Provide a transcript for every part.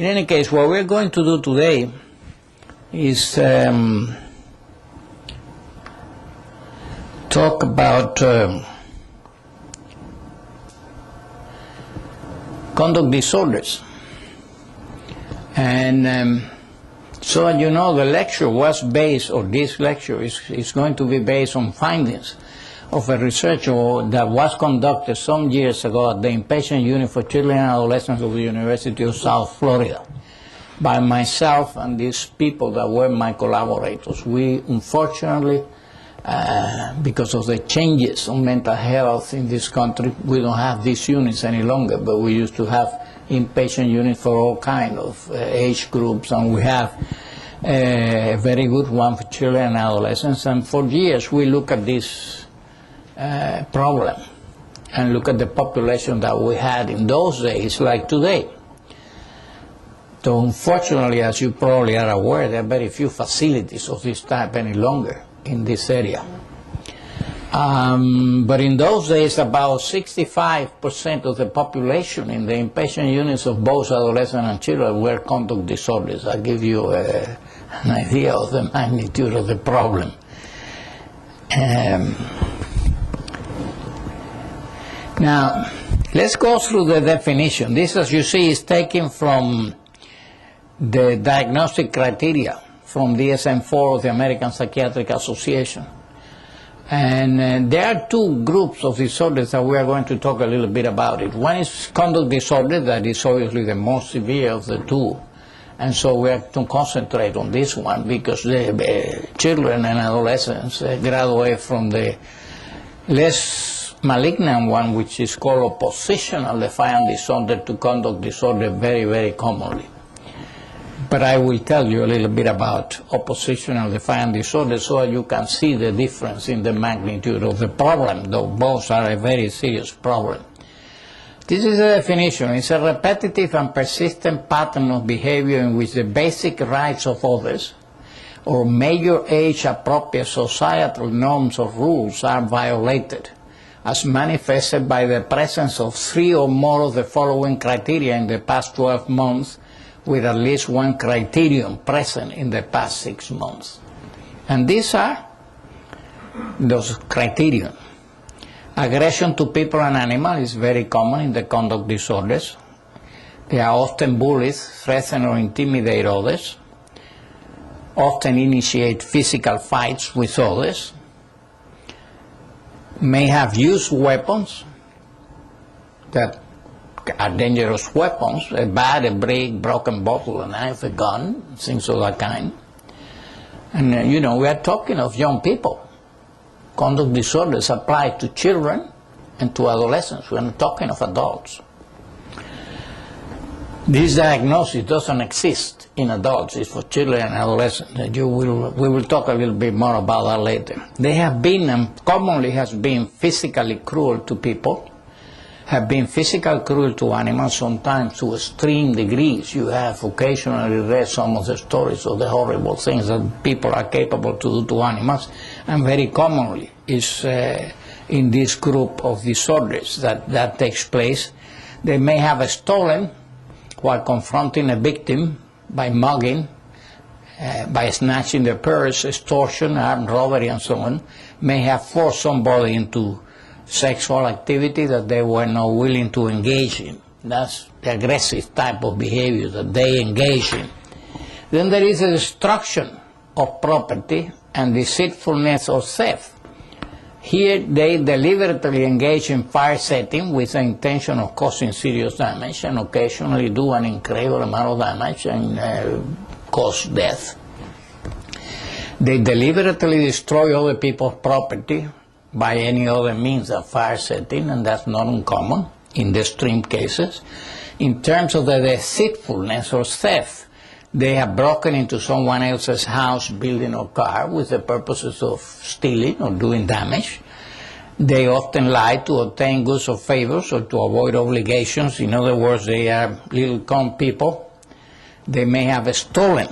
In any case, what we're going to do today is talk about conduct disorders. And so that you know, the lecture was based, or this lecture is going to be based on findings of a research that was conducted some years ago at the Inpatient Unit for Children and Adolescents of the University of South Florida by myself and these people that were my collaborators. We, unfortunately, because of the changes on mental health in this country, we don't have these units any longer, but we used to have inpatient units for all kinds of age groups, and we have a very good one for children and adolescents. And for years we look at this problem and look at the population that we had in those days like today. So unfortunately, as you probably are aware, there are very few facilities of this type any longer in this area. But in those days, about 65% of the population in the inpatient units of both adolescents and children were conduct disorders. I'll give you an idea of the magnitude of the problem. Now, let's go through the definition. This, as you see, is taken from the diagnostic criteria from DSM-4 of the American Psychiatric Association. And there are two groups of disorders that we are going to talk a little bit about it. One is conduct disorder, that is obviously the most severe of the two. And so we have to concentrate on this one because the children and adolescents graduate from the less malignant one, which is called oppositional defiant disorder, to conduct disorder very, very commonly. But I will tell you a little bit about oppositional defiant disorder so you can see the difference in the magnitude of the problem, though both are a very serious problem. This is a definition. It's a repetitive and persistent pattern of behavior in which the basic rights of others or major age-appropriate societal norms or rules are violated, as manifested by the presence of 3 or more of the following criteria in the past 12 months, with at least one criterion present in the past 6 months. And these are those criteria. Aggression to people and animals is very common in the conduct disorders. They are often bullies, threaten or intimidate others, often initiate physical fights with others, may have used weapons that are dangerous weapons, a bat, a brick, broken bottle, a knife, a gun, things of that kind. And you know, we are talking of young people. Conduct disorders apply to children and to adolescents. We're not talking of adults. This diagnosis doesn't exist in adults. It's for children and adolescents. We will talk a little bit more about that later. They have been, and commonly has been, physically cruel to people, have been physically cruel to animals, sometimes to extreme degrees. You have occasionally read some of the stories of the horrible things that people are capable to do to animals, and very commonly is in this group of disorders that takes place. They may have stolen while confronting a victim by mugging, by snatching their purse, extortion, armed robbery, and so on. May have forced somebody into sexual activity that they were not willing to engage in. That's the aggressive type of behavior that they engage in. Then there is a destruction of property and deceitfulness or theft. Here they deliberately engage in fire setting with the intention of causing serious damage, and occasionally do an incredible amount of damage and cause death. They deliberately destroy other people's property by any other means than fire setting, and that's not uncommon in the extreme cases. In terms of the deceitfulness or theft, they have broken into someone else's house, building, or car with the purposes of stealing or doing damage. They often lie to obtain goods or favors or to avoid obligations. In other words, they are little con people. They may have stolen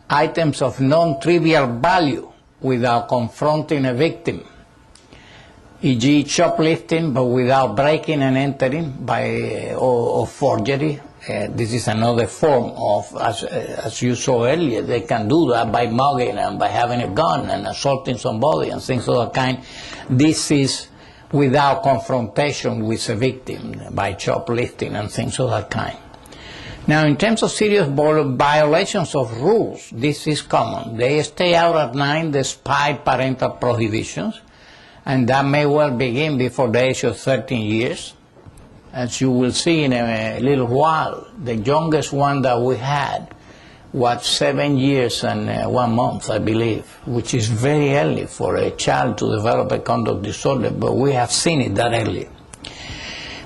items of non-trivial value without confronting a victim, e.g. shoplifting but without breaking and entering, or forgery, this is another form of, as you saw earlier, they can do that by mugging and by having a gun and assaulting somebody and things of that kind. This is without confrontation with a victim, by shoplifting and things of that kind. Now, in terms of serious violations of rules, this is common. They stay out at night despite parental prohibitions, and that may well begin before the age of 13 years. As you will see in a little while, the youngest one that we had was 7 years and 1 month, I believe, which is very early for a child to develop a conduct disorder, but we have seen it that early.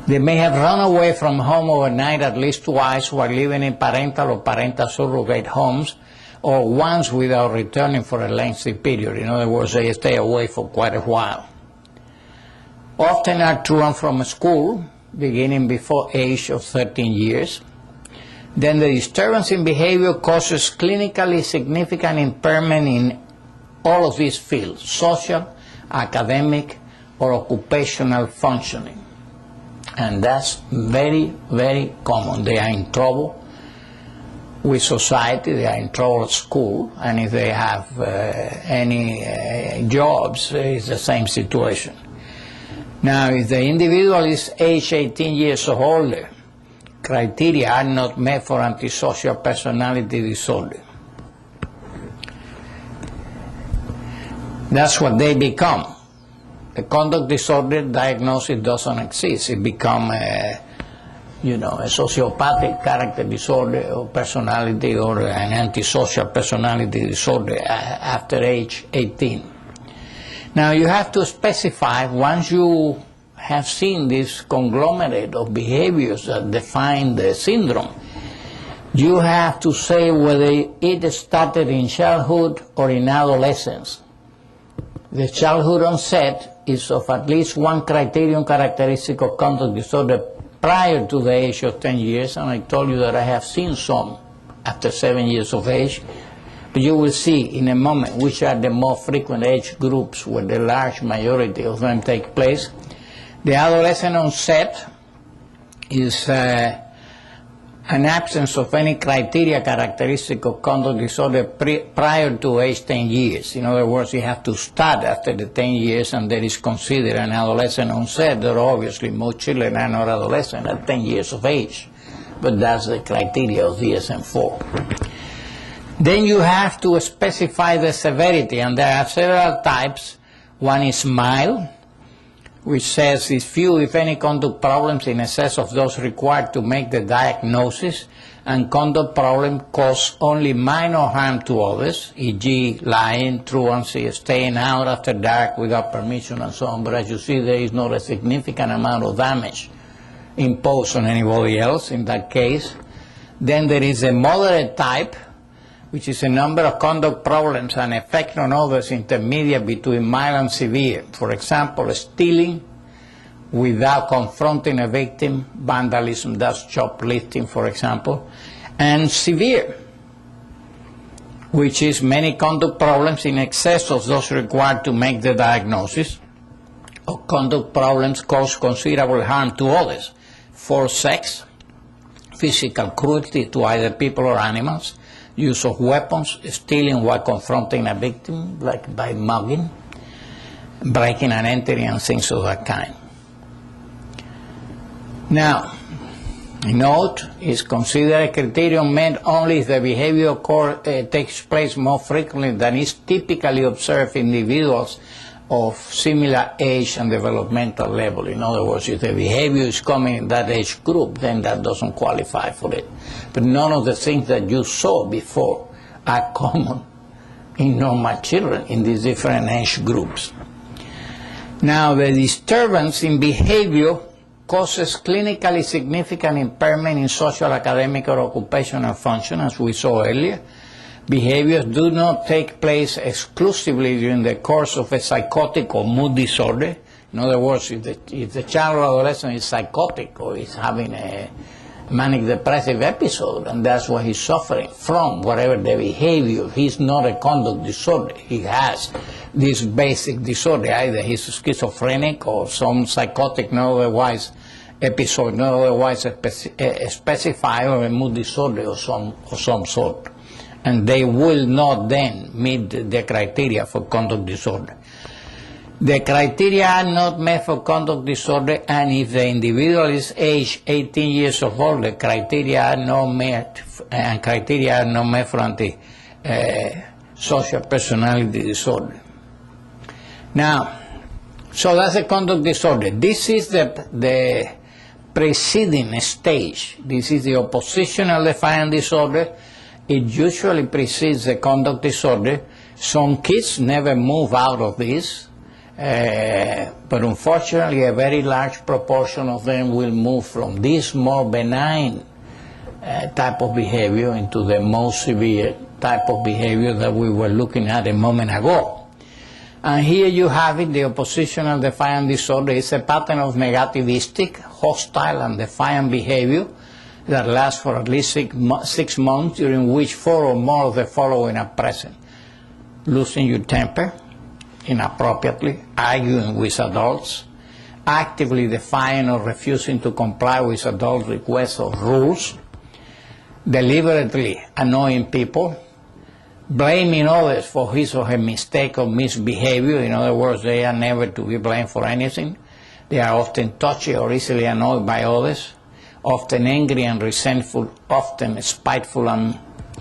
They may have run away from home overnight at least twice while living in parental or parental surrogate homes, or once without returning for a lengthy period. In other words, they stay away for quite a while. Often are truant from school, beginning before age of 13 years. Then the disturbance in behavior causes clinically significant impairment in all of these fields: social, academic, or occupational functioning. And that's very, very common. They are in trouble with society, they are in trouble at school, and if they have any jobs, it's the same situation. Now, if the individual is age 18 years or older, criteria are not met for antisocial personality disorder. That's what they become. The conduct disorder diagnosis doesn't exist. It becomes a sociopathic character disorder or personality, or an antisocial personality disorder after age 18. Now, you have to specify, once you have seen this conglomerate of behaviors that define the syndrome, you have to say whether it started in childhood or in adolescence. The childhood onset is of at least one criterion characteristic of conduct disorder prior to the age of 10 years, and I told you that I have seen some after 7 years of age. But you will see in a moment which are the more frequent age groups where the large majority of them take place. The adolescent onset is an absence of any criteria characteristic of conduct disorder prior to age 10 years. In other words, you have to start after the 10 years, and that is considered an adolescent onset. There are obviously most children are not adolescent at 10 years of age, but that's the criteria of DSM-4. Then you have to specify the severity, and there are several types. One is mild, which says is few, if any, conduct problems in excess of those required to make the diagnosis, and conduct problems cause only minor harm to others, e.g. lying, truancy, staying out after dark without permission, and so on. But as you see, there is not a significant amount of damage imposed on anybody else in that case. Then there is a moderate type, which is a number of conduct problems and effect on others intermediate between mild and severe. For example, stealing without confronting a victim, vandalism, that's shoplifting, for example, and severe, which is many conduct problems in excess of those required to make the diagnosis, or conduct problems cause considerable harm to others, forced sex, physical cruelty to either people or animals, use of weapons, stealing while confronting a victim, like by mugging, breaking and entering, and things of that kind. Now, note is considered a criterion met only if the behavior takes place more frequently than is typically observed in individuals of similar age and developmental level. In other words, if the behavior is coming in that age group, then that doesn't qualify for it. But none of the things that you saw before are common in normal children in these different age groups. Now, the disturbance in behavior causes clinically significant impairment in social, academic, or occupational function, as we saw earlier. Behaviors do not take place exclusively during the course of a psychotic or mood disorder. In other words, if the child or adolescent is psychotic or is having a manic depressive episode, and that's what he's suffering from, whatever the behavior, he's not a conduct disorder. He has this basic disorder. Either he's schizophrenic or some psychotic, not otherwise episode, not otherwise specified, or a mood disorder of some sort. And they will not then meet the criteria for conduct disorder. The criteria are not met for conduct disorder, and if the individual is age 18 years of old, the criteria are not met, and criteria are not met for anti-social personality disorder. Now, so that's a conduct disorder. This is the preceding stage. This is the oppositional defiant disorder. It usually precedes the conduct disorder. Some kids never move out of this. But unfortunately, a very large proportion of them will move from this more benign type of behavior into the most severe type of behavior that we were looking at a moment ago. And here you have it, the oppositional defiant disorder is a pattern of negativistic, hostile, and defiant behavior that lasts for at least 6 months, during which 4 or more of the following are present: losing your temper inappropriately, arguing with adults, actively defying or refusing to comply with adult requests or rules, deliberately annoying people, blaming others for his or her mistake or misbehavior. In other words, they are never to be blamed for anything. They are often touchy or easily annoyed by others, often angry and resentful, often spiteful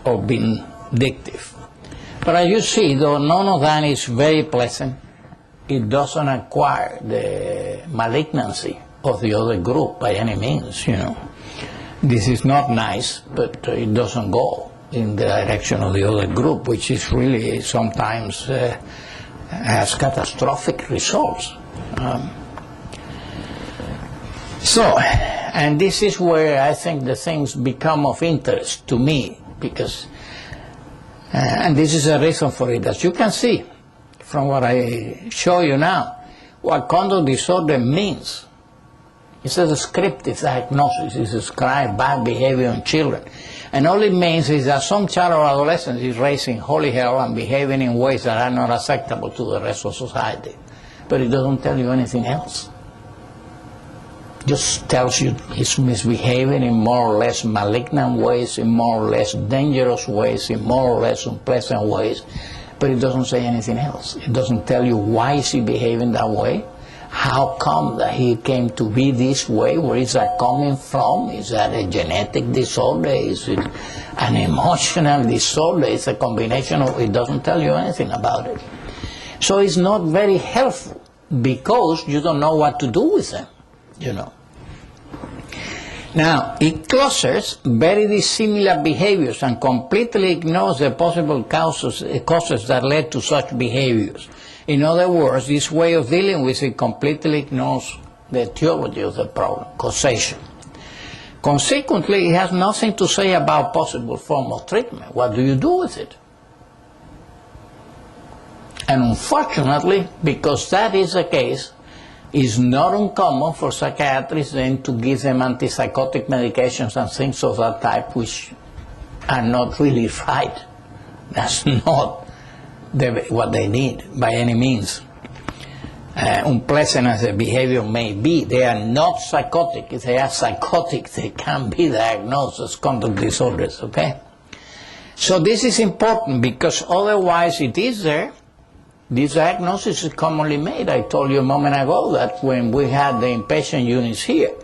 or vindictive. But as you see, though none of that is very pleasant, it doesn't acquire the malignancy of the other group by any means, This is not nice, but it doesn't go in the direction of the other group, which is really sometimes has catastrophic results. And this is where I think the things become of interest to me, because and this is a reason for it. As you can see from what I show you now, what conduct disorder means. It's a descriptive diagnosis. It describes bad behavior in children. And all it means is that some child or adolescent is raising holy hell and behaving in ways that are not acceptable to the rest of society. But it doesn't tell you anything else. Just tells you he's misbehaving in more or less malignant ways, in more or less dangerous ways, in more or less unpleasant ways, but it doesn't say anything else. It doesn't tell you why is he behaving that way, how come that he came to be this way, where is that coming from, is that a genetic disorder, is it an emotional disorder, it's a combination of, it doesn't tell you anything about it. So it's not very helpful, because you don't know what to do with them. Now, it clusters very dissimilar behaviors and completely ignores the possible causes that led to such behaviors. In other words, this way of dealing with it completely ignores the etiology of the problem, causation. Consequently, it has nothing to say about possible form of treatment. What do you do with it? And unfortunately, because that is the case, it's not uncommon for psychiatrists then to give them antipsychotic medications and things of that type, which are not really right. That's not what they need by any means. Unpleasant as the behavior may be, they are not psychotic. If they are psychotic, they can be diagnosed as conduct disorders, okay? So this is important, because otherwise it is there. This diagnosis is commonly made. I told you a moment ago that when we had the inpatient units here,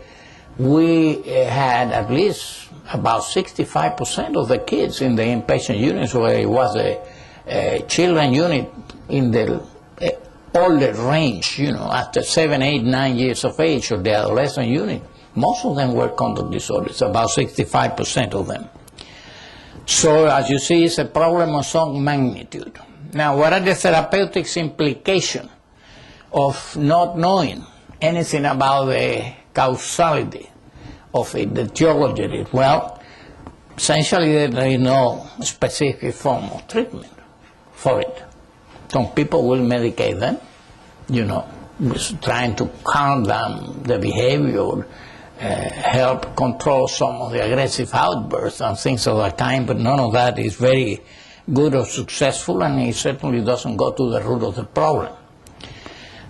we had at least about 65% of the kids in the inpatient units, where it was a children unit in the older range, after 7, 8, 9 years of age, or the adolescent unit. Most of them were conduct disorders, about 65% of them. So as you see, it's a problem of some magnitude. Now, what are the therapeutic implications of not knowing anything about the causality of it, the etiology of it? Well, essentially there is no specific form of treatment for it. Some people will medicate them, trying to calm down the behavior, help control some of the aggressive outbursts and things of that kind, but none of that is very good or successful, and it certainly doesn't go to the root of the problem.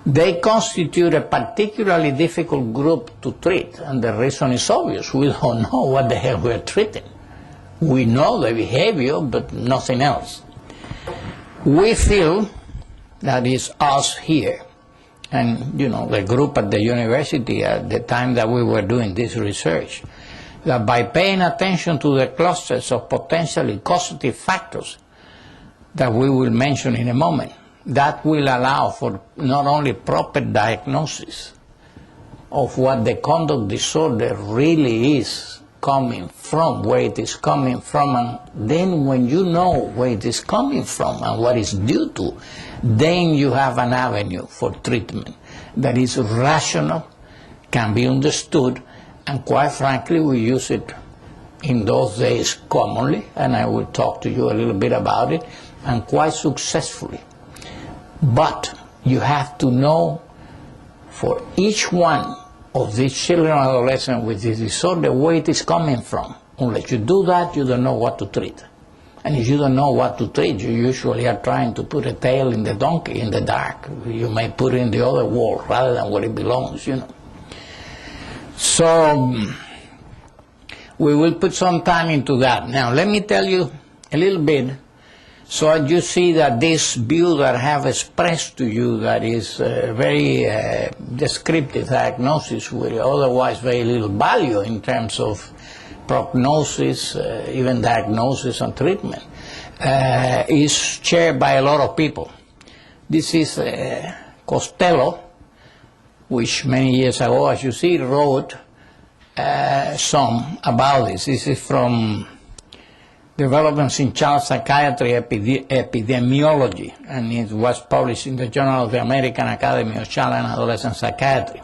They constitute a particularly difficult group to treat, and the reason is obvious. We don't know what the hell we're treating. We know the behavior, but nothing else. We feel, that is us here, and the group at the university at the time that we were doing this research, that by paying attention to the clusters of potentially causative factors that we will mention in a moment, that will allow for not only proper diagnosis of what the conduct disorder really is coming from, where it is coming from, and then when you know where it is coming from and what it's due to, then you have an avenue for treatment that is rational, can be understood, and quite frankly, we use it in those days commonly, and I will talk to you a little bit about it, and quite successfully. But you have to know for each one of these children and adolescents with this disorder where it is coming from. Unless you do that, you don't know what to treat. And if you don't know what to treat, you usually are trying to put a tail in the donkey in the dark. You may put it in the other wall rather than where it belongs, So we will put some time into that. Now let me tell you a little bit, so you see that this view that I have expressed to you, that is very descriptive diagnosis with otherwise very little value in terms of prognosis, even diagnosis and treatment, is shared by a lot of people. This is Costello, which many years ago, as you see, wrote some about this. This is from Developments in Child Psychiatry Epidemiology, and it was published in the Journal of the American Academy of Child and Adolescent Psychiatry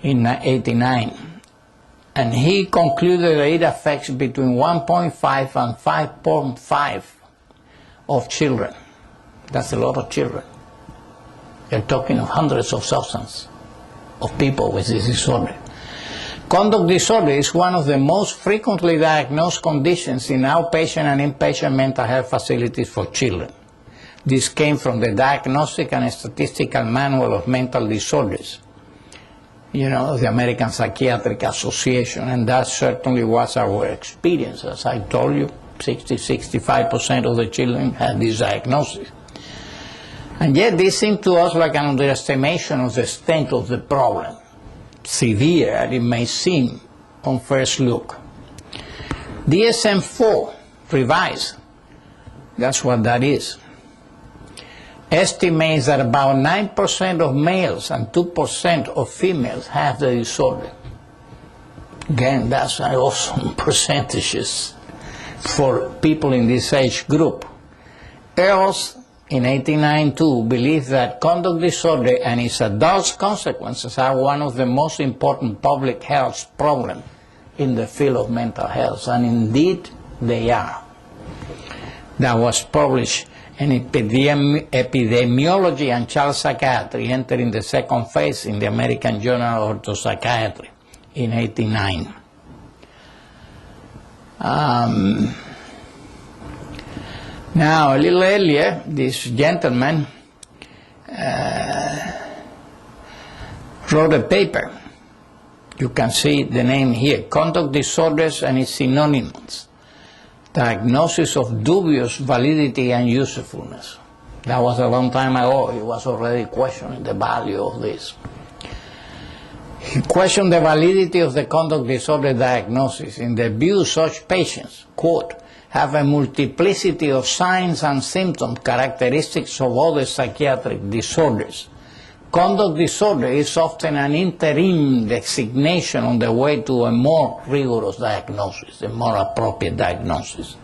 in 1989. And he concluded that it affects between 1.5 and 5.5 of children. That's a lot of children. They're talking of hundreds of thousands of people with this disorder. Conduct disorder is one of the most frequently diagnosed conditions in outpatient and inpatient mental health facilities for children. This came from the Diagnostic and Statistical Manual of Mental Disorders, the American Psychiatric Association, and that certainly was our experience. As I told you, 60-65% of the children had this diagnosis. And yet this seemed to us like an underestimation of the extent of the problem, severe as it may seem on first look. DSM-4 revised, that's what that is, estimates that about 9% of males and 2% of females have the disorder. Again, that's awesome percentages for people in this age group. Earls in 1892 believed that conduct disorder and its adult consequences are one of the most important public health problems in the field of mental health, and indeed they are. That was published in Epidemiology and Child Psychiatry, entering the second phase in the American Journal of Psychiatry in 1989. Now, a little earlier, this gentleman wrote a paper. You can see the name here, Conduct Disorders and its Synonyms, Diagnosis of Dubious Validity and Usefulness. That was a long time ago. He was already questioning the value of this. He questioned the validity of the conduct disorder diagnosis in the view such patients, quote, have a multiplicity of signs and symptoms characteristics of other psychiatric disorders. Conduct disorder is often an interim designation on the way to a more rigorous diagnosis, a more appropriate diagnosis.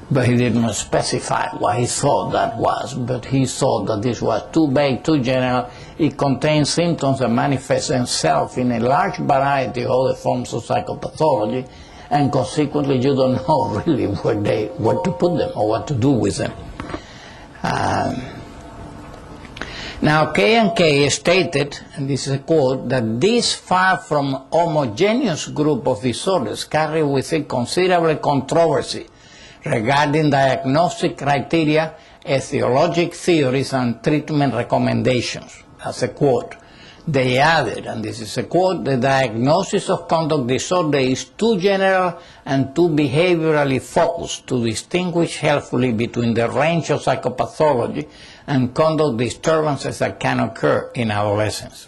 But he didn't specify what he thought that was, but he thought that this was too vague, too general. It contains symptoms that manifest themselves in a large variety of other forms of psychopathology, and consequently you don't know really where to put them or what to do with them. Now, K&K stated, and this is a quote, that this far from homogeneous group of disorders carry with it considerable controversy regarding diagnostic criteria, etiologic theories and treatment recommendations. That's a quote. They added, and this is a quote, the diagnosis of conduct disorder is too general and too behaviorally focused to distinguish helpfully between the range of psychopathology and conduct disturbances that can occur in adolescence.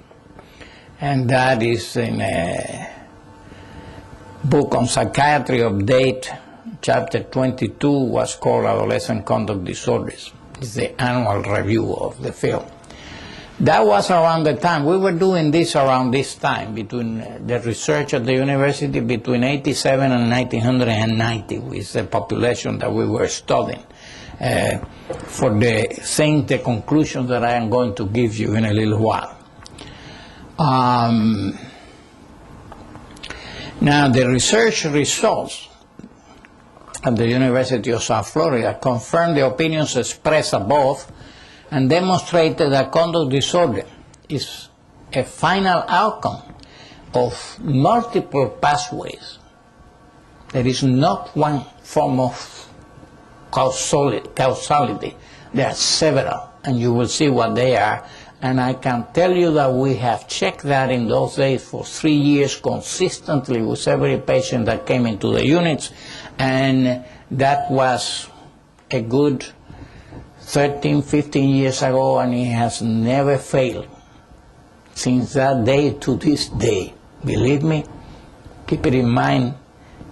And that is in a book on Psychiatry Update, chapter 22, was called Adolescent Conduct Disorders. It's the annual review of the field. That was around the time, we were doing this around this time, between the research at the university between 87 and 1990 with the population that we were studying for the conclusions that I am going to give you in a little while. Now, the research results at the University of South Florida confirmed the opinions expressed above and demonstrated that conduct disorder is a final outcome of multiple pathways. There is not one form of causality. There are several, and you will see what they are. And I can tell you that we have checked that in those days for 3 years consistently with every patient that came into the units, and that was a good 13, 15 years ago, and it has never failed since that day to this day. Believe me, keep it in mind,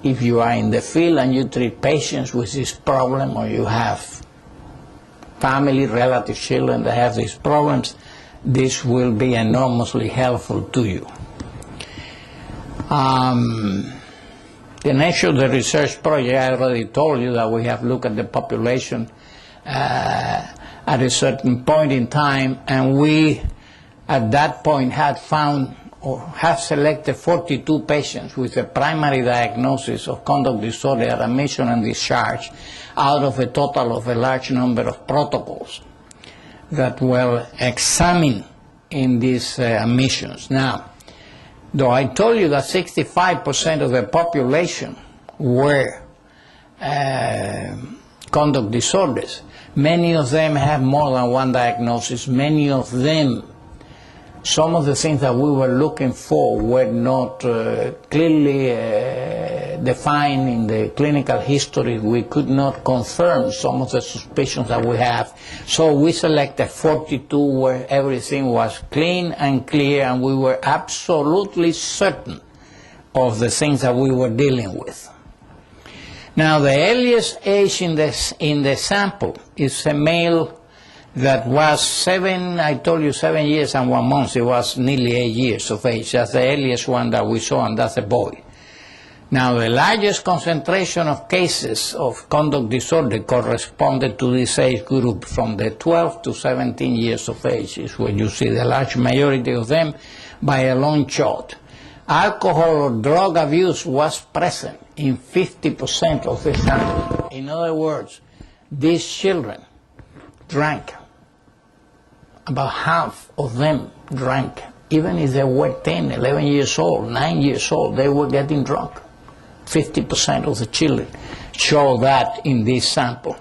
if you are in the field and you treat patients with this problem, or you have family, relatives, children that have these problems, this will be enormously helpful to you. The nature of the research project, I already told you that we have looked at the population at a certain point in time, and we at that point had found or have selected 42 patients with a primary diagnosis of conduct disorder at admission and discharge out of a total of a large number of protocols that were examined in these admissions. Now, though I told you that 65% of the population were conduct disorders, many of them have more than one diagnosis. Many of them, some of the things that we were looking for were not clearly defined in the clinical history. We could not confirm some of the suspicions that we have. So we selected 42 where everything was clean and clear, and we were absolutely certain of the things that we were dealing with. Now, the earliest age in the sample is a male that was 7 years and 1 month. It was nearly 8 years of age. That's the earliest one that we saw, and that's a boy. Now, the largest concentration of cases of conduct disorder corresponded to this age group from the 12 to 17 years of age is where you see the large majority of them by a long shot. Alcohol or drug abuse was present in 50% of the sample. In other words, these children drank. About half of them drank. Even if they were 10, 11 years old, 9 years old, they were getting drunk. 50% of the children show that in this sample.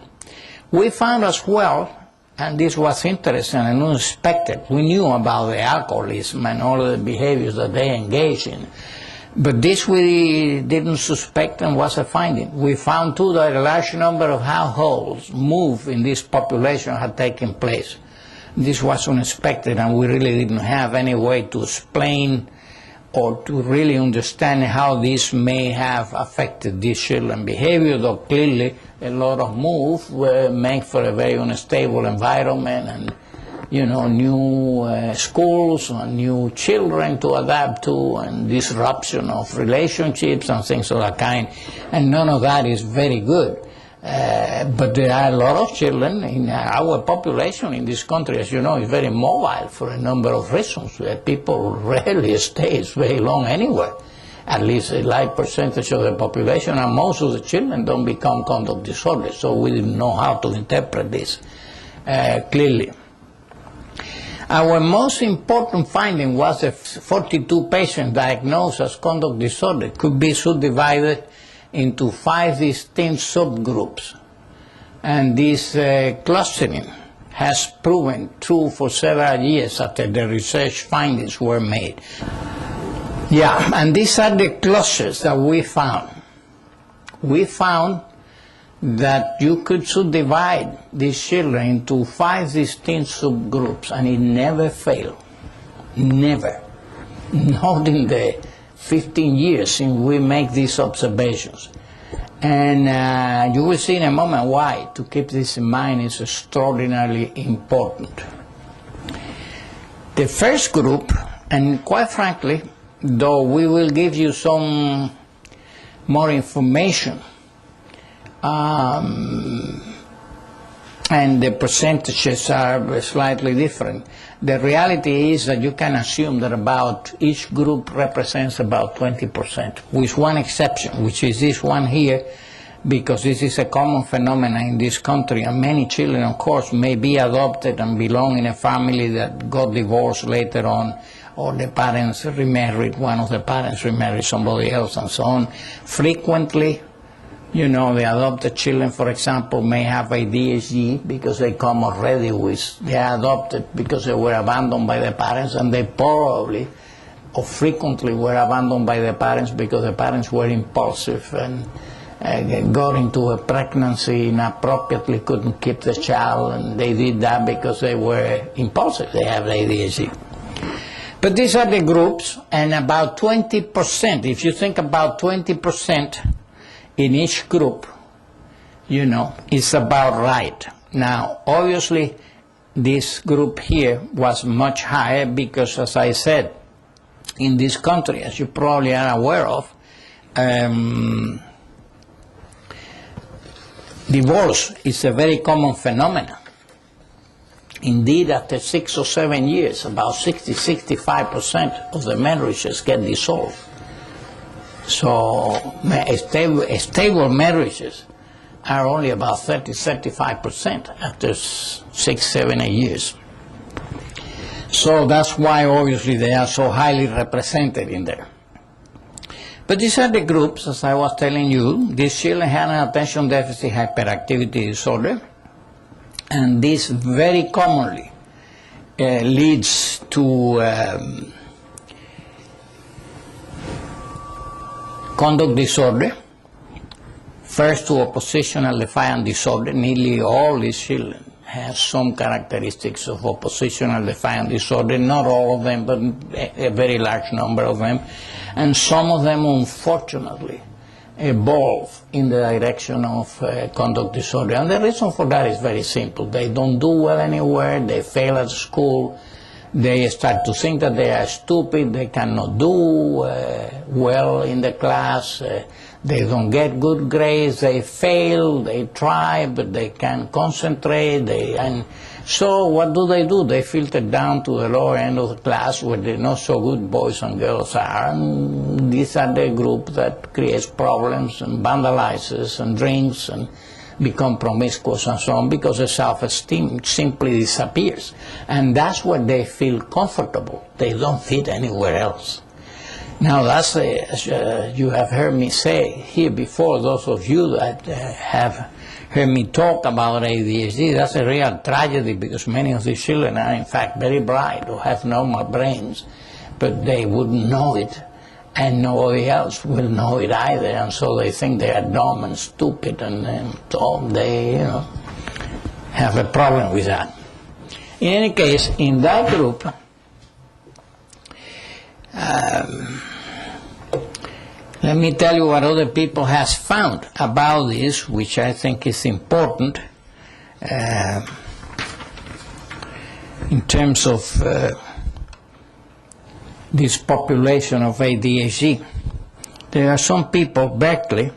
We found as well, and this was interesting and unexpected, we knew about the alcoholism and all of the behaviors that they engage in, but this we didn't suspect and was a finding. We found too that a large number of households move in this population had taken place. This was unexpected, and we really didn't have any way to explain or to really understand how this may have affected these children's behavior, though clearly a lot of moves were made for a very unstable environment, and new schools and new children to adapt to, and disruption of relationships and things of that kind, and none of that is very good. But there are a lot of children in our population in this country, as you know, is very mobile for a number of reasons. People rarely stay very long anywhere. At least a large percentage of the population, and most of the children don't become conduct disorders, so we didn't know how to interpret this clearly. Our most important finding was that 42 patients diagnosed as conduct disorder could be subdivided into 5 distinct subgroups. And this clustering has proven true for several years after the research findings were made. Yeah, and these are the clusters that we found. We found that you could subdivide these children into 5 distinct subgroups, and it never failed. Never. Not in the 15 years since we make these observations. And you will see in a moment why. To keep this in mind is extraordinarily important. The first group, and quite frankly, though we will give you some more information, and the percentages are slightly different, the reality is that you can assume that about each group represents about 20%, with one exception, which is this one here, because this is a common phenomenon in this country, and many children, of course, may be adopted and belong in a family that got divorced later on, or the parents remarried, one of the parents remarried somebody else, and so on. Frequently, you know, the adopted children, for example, may have ADHD because they come already with, they are adopted because they were abandoned by the parents, and they probably or frequently were abandoned by the parents because the parents were impulsive and got into a pregnancy inappropriately, couldn't keep the child, and they did that because they were impulsive, they have ADHD. But these are the groups, and about 20%, if you think about 20%, in each group, you know, it's about right. Now, obviously, this group here was much higher because, as I said, in this country, as you probably are aware of, divorce is a very common phenomenon. Indeed, after 6 or 7 years, about 60-65% of the marriages get dissolved. So stable marriages are only about 30-35% after 6, 7, 8 years. So that's why obviously they are so highly represented in there. But these are the groups, as I was telling you. These children have an attention deficit hyperactivity disorder, and this very commonly leads to conduct disorder, first to oppositional defiant disorder. Nearly all these children have some characteristics of oppositional defiant disorder, not all of them, but a very large number of them. And some of them, unfortunately, evolve in the direction of conduct disorder. And the reason for that is very simple. They don't do well anywhere, they fail at school, they start to think that they are stupid, they cannot do well in the class, they don't get good grades, they fail, they try, but they can't concentrate, and so what do? They filter down to the lower end of the class where the not so good boys and girls are, and these are the group that creates problems and vandalizes and drinks and become promiscuous and so on, because the self-esteem simply disappears. And that's where they feel comfortable. They don't fit anywhere else. Now that's, as you have heard me say here before, those of you that have heard me talk about ADHD, that's a real tragedy, because many of these children are in fact very bright or have normal brains, but they wouldn't know it, and nobody else will know it either, and so they think they are dumb and stupid, and so they, you know, have a problem with that. In any case, in that group, let me tell you what other people has found about this, which I think is important in terms of this population of ADHD. There are some people, Berkeley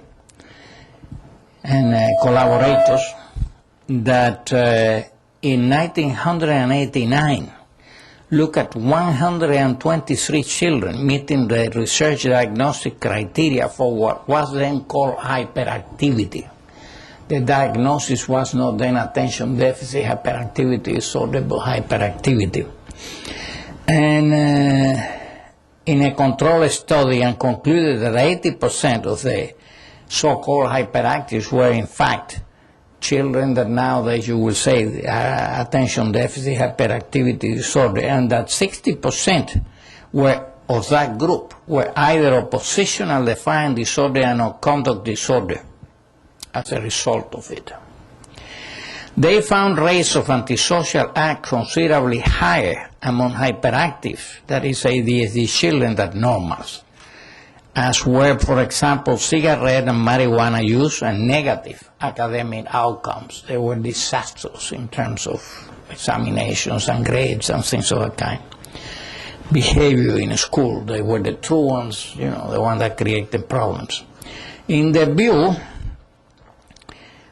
and collaborators, that in 1989 look at 123 children meeting the research diagnostic criteria for what was then called hyperactivity. The diagnosis was not then attention deficit hyperactivity disorder, but hyperactivity. And in a controlled study, and concluded that 80% of the so-called hyperactives were in fact children that nowadays you will say attention deficit hyperactivity disorder, and that 60% of that group were either oppositional defiant disorder or conduct disorder as a result of it. They found rates of antisocial act considerably higher among hyperactive, that is ADHD children, than normals, as were, for example, cigarette and marijuana use and negative academic outcomes. They were disastrous in terms of examinations and grades and things of that kind. Behavior in school, they were the true ones, the ones that created problems. In their view,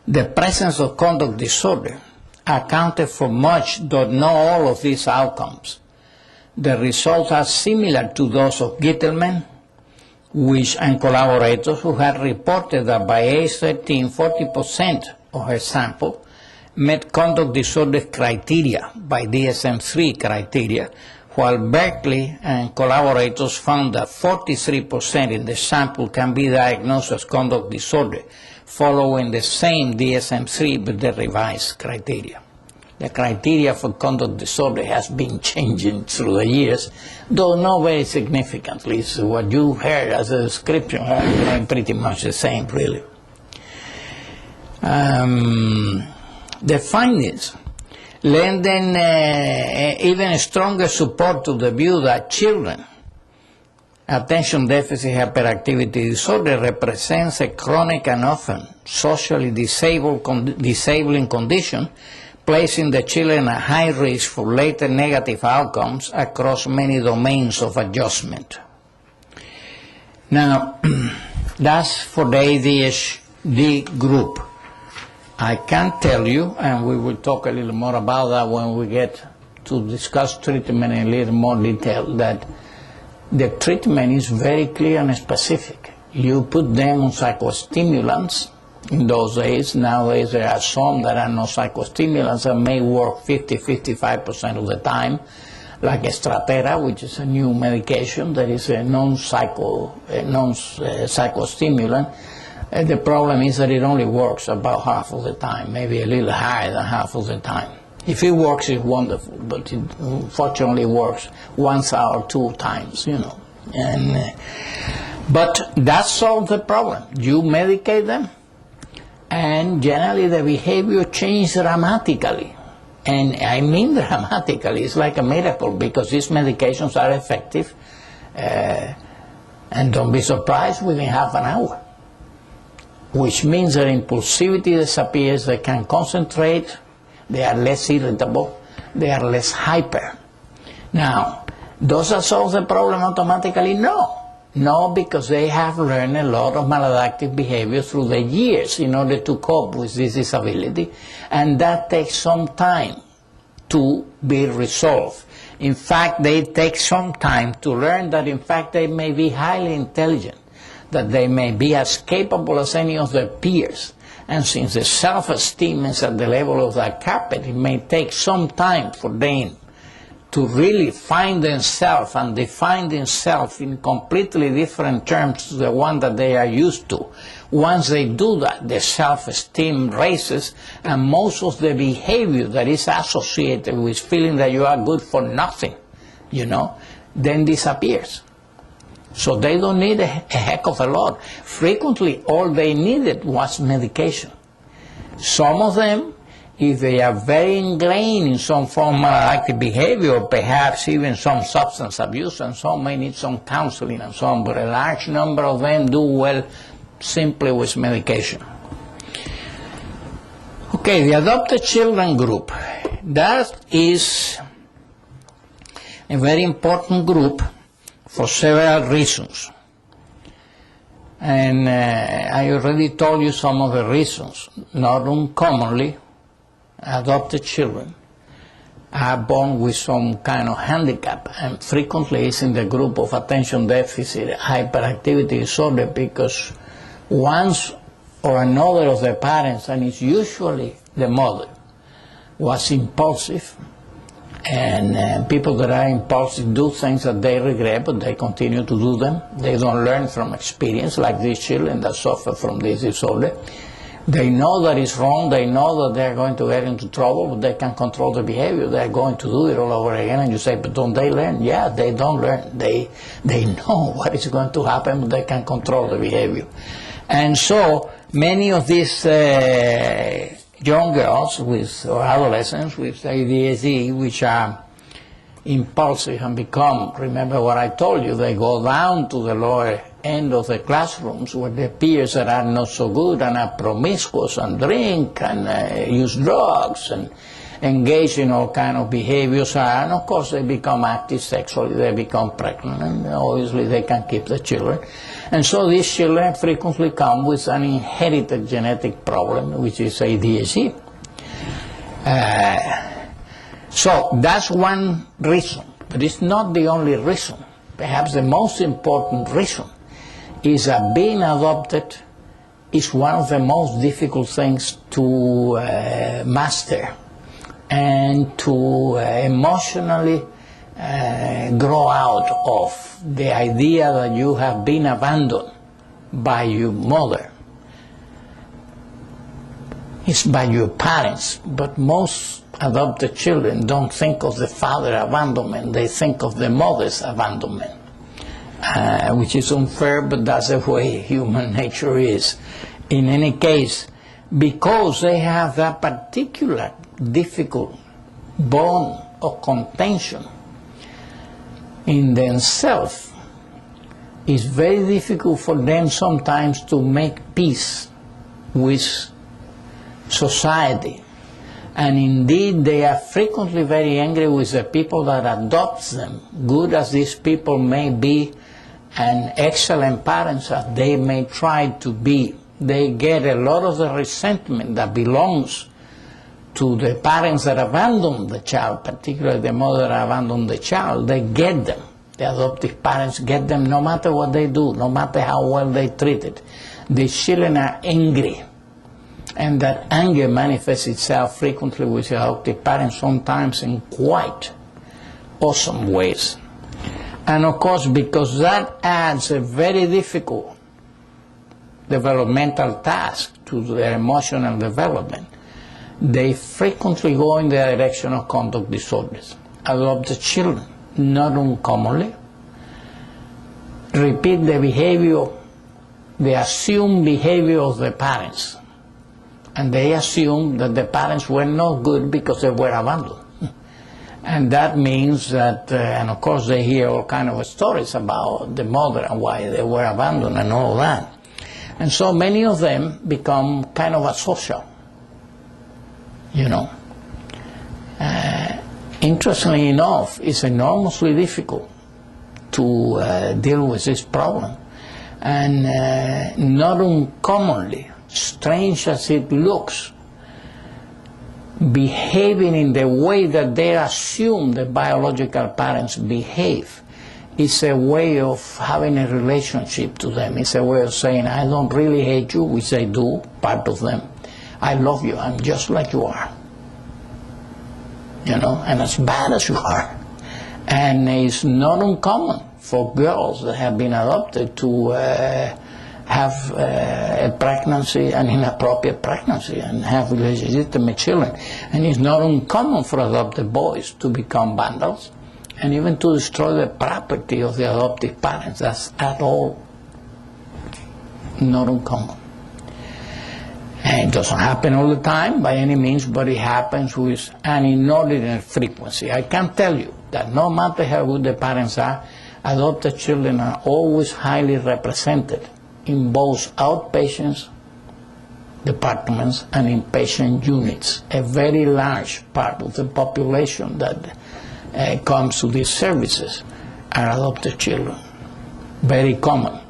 the presence of conduct disorder accounted for much, though not all, of these outcomes. The results are similar to those of Gittelman and collaborators, who had reported that by age 13, 40% of her sample met conduct disorder criteria by DSM-3 criteria, while Berkeley and collaborators found that 43% in the sample can be diagnosed as conduct disorder, following the same DSM-3 but the revised criteria. The criteria for conduct disorder has been changing through the years, though not very significantly. So what you heard as a description are pretty much the same, really. The findings lend even stronger support to the view that children attention deficit hyperactivity disorder represents a chronic and often socially disabling condition, placing the children at high risk for later negative outcomes across many domains of adjustment. Now, that's for the ADHD group. I can tell you, and we will talk a little more about that when we get to discuss treatment in a little more detail, that the treatment is very clear and specific. You put them on psychostimulants. In those days, nowadays there are some that are not psychostimulants that may work 50-55% of the time, like Stratera, which is a new medication that is a non-psychostimulant. The problem is that it only works about half of the time, maybe a little higher than half of the time. If it works, it's wonderful, but it unfortunately works once or two times, But that solves the problem. You medicate them, and generally the behavior changes dramatically. And I mean dramatically. It's like a miracle, because these medications are effective, and don't be surprised within half an hour, which means that impulsivity disappears, they can concentrate, they are less irritable, they are less hyper. Now, does that solve the problem automatically? No, because they have learned a lot of maladaptive behavior through the years in order to cope with this disability, and that takes some time to be resolved. In fact, they take some time to learn that in fact they may be highly intelligent, that they may be as capable as any of their peers. And since the self-esteem is at the level of that carpet, it may take some time for them to really find themselves and define themselves in completely different terms to the one that they are used to. Once they do that, the self-esteem raises, and most of the behavior that is associated with feeling that you are good for nothing, then disappears. So they don't need a heck of a lot. Frequently, all they needed was medication. Some of them, if they are very ingrained in some form of maladaptive behavior, or perhaps even some substance abuse, and some may need some counseling and so on, but a large number of them do well simply with medication. Okay, the adopted children group. That is a very important group for several reasons. And I already told you some of the reasons. Not uncommonly, adopted children are born with some kind of handicap, and frequently it's in the group of attention deficit hyperactivity disorder, because once or another of the parents, and it's usually the mother, was impulsive. And people that are impulsive do things that they regret, but they continue to do them. They don't learn from experience, like these children that suffer from this disorder. They know that it's wrong, they know that they're going to get into trouble, but they can control the behavior. They're going to do it all over again, and you say, but don't they learn? Yeah, they don't learn. They know what is going to happen, but they can control the behavior. And so many of these young girls or adolescents with ADHD, which are impulsive and become, remember what I told you, they go down to the lower end of the classrooms where the peers that are not so good and are promiscuous and drink and use drugs and engage in all kind of behaviors, and of course they become active sexually, they become pregnant, and obviously they can keep the children. And so these children frequently come with an inherited genetic problem, which is ADHD. So that's one reason, but it's not the only reason. Perhaps the most important reason is that being adopted is one of the most difficult things to master and to emotionally grow out of. The idea that you have been abandoned by your mother. It's by your parents, but most adopted children don't think of the father abandonment, they think of the mother's abandonment, which is unfair, but that's the way human nature is. In any case, because they have that particular difficult bone of contention in themselves, it's very difficult for them sometimes to make peace with society. And indeed, they are frequently very angry with the people that adopt them, good as these people may be and excellent parents as they may try to be. They get a lot of the resentment that belongs to the parents that abandon the child, particularly the mother that abandoned the child. They get them. The adoptive parents get them no matter what they do, no matter how well they treat it. The children are angry. And that anger manifests itself frequently with the adoptive parents, sometimes in quite awesome ways. And of course, because that adds a very difficult developmental task to their emotional development, they frequently go in the direction of conduct disorders. Adopted children, not uncommonly, repeat the behavior, the assumed behavior of the parents. And they assume that the parents were not good because they were abandoned. And that means that, and of course they hear all kind of stories about the mother and why they were abandoned and all that. And so many of them become kind of asocial, you know. Interestingly enough, it's enormously difficult to deal with this problem. And not uncommonly, strange as it looks, behaving in the way that they assume the biological parents behave is a way of having a relationship to them. It's a way of saying, I don't really hate you, which they do, part of them. I love you, I'm just like you are. You know, and as bad as you are. And it's not uncommon for girls that have been adopted to have a pregnancy, an inappropriate pregnancy, and have legitimate children. And it's not uncommon for adopted boys to become vandals and even to destroy the property of the adoptive parents. That's at all not uncommon. And it doesn't happen all the time by any means, but it happens with an inordinate frequency. I can tell you that no matter how good the parents are, adopted children are always highly represented in both outpatients departments and inpatient units. A very large part of the population that comes to these services are adopted children. Very common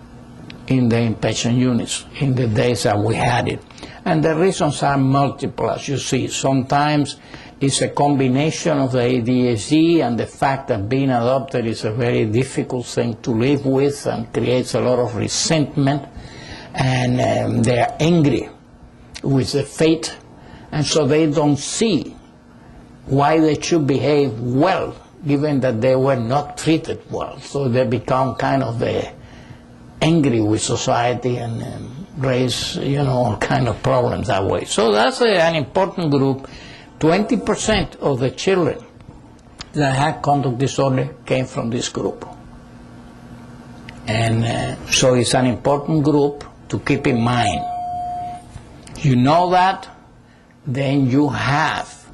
in the inpatient units in the days that we had it. And the reasons are multiple, as you see. Sometimes it's a combination of the ADHD and the fact that being adopted is a very difficult thing to live with and creates a lot of resentment, and they're angry with the fate, and so they don't see why they should behave well given that they were not treated well. So they become kind of angry with society and raise, all kind of problems that way. So that's an important group. 20% of the children that had conduct disorder came from this group. And so it's an important group to keep in mind. You know that, then you have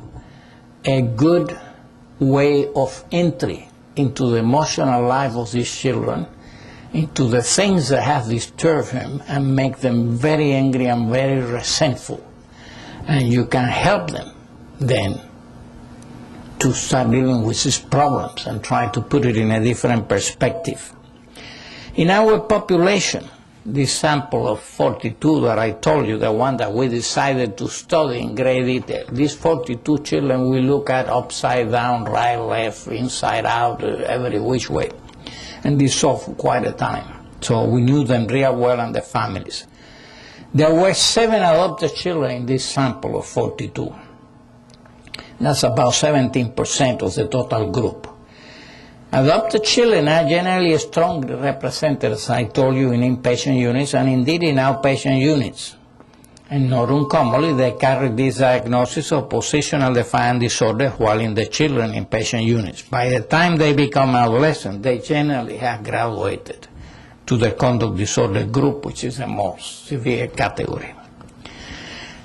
a good way of entry into the emotional life of these children, into the things that have disturbed him and make them very angry and very resentful. And you can help them then to start dealing with these problems and try to put it in a different perspective. In our population, this sample of 42 that I told you, the one that we decided to study in great detail, these 42 children we look at upside down, right, left, inside out, every which way. And this saw for quite a time. So we knew them real well and their families. There were 7 adopted children in this sample of 42. That's about 17% of the total group. Adopted children are generally strongly represented, as I told you, in inpatient units and indeed in outpatient units. And not uncommonly, they carry this diagnosis of oppositional defiant disorder while in the children inpatient units. By the time they become adolescent, they generally have graduated to the conduct disorder group, which is the most severe category.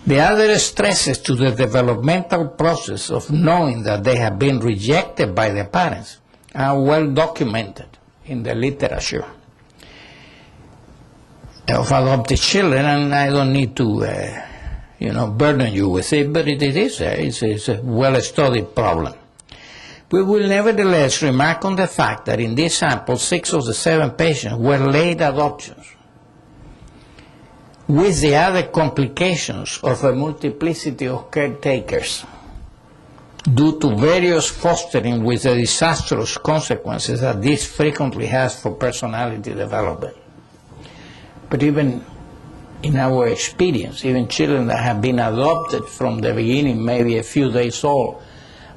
The other stresses to the developmental process of knowing that they have been rejected by the parents are well documented in the literature of adopted children, and I don't need to, burden you with it, but it's a well-studied problem. We will nevertheless remark on the fact that in this sample, 6 of the 7 patients were late adoptions, with the other complications of a multiplicity of caretakers, due to various fostering with the disastrous consequences that this frequently has for personality development. But even in our experience, even children that have been adopted from the beginning, maybe a few days old,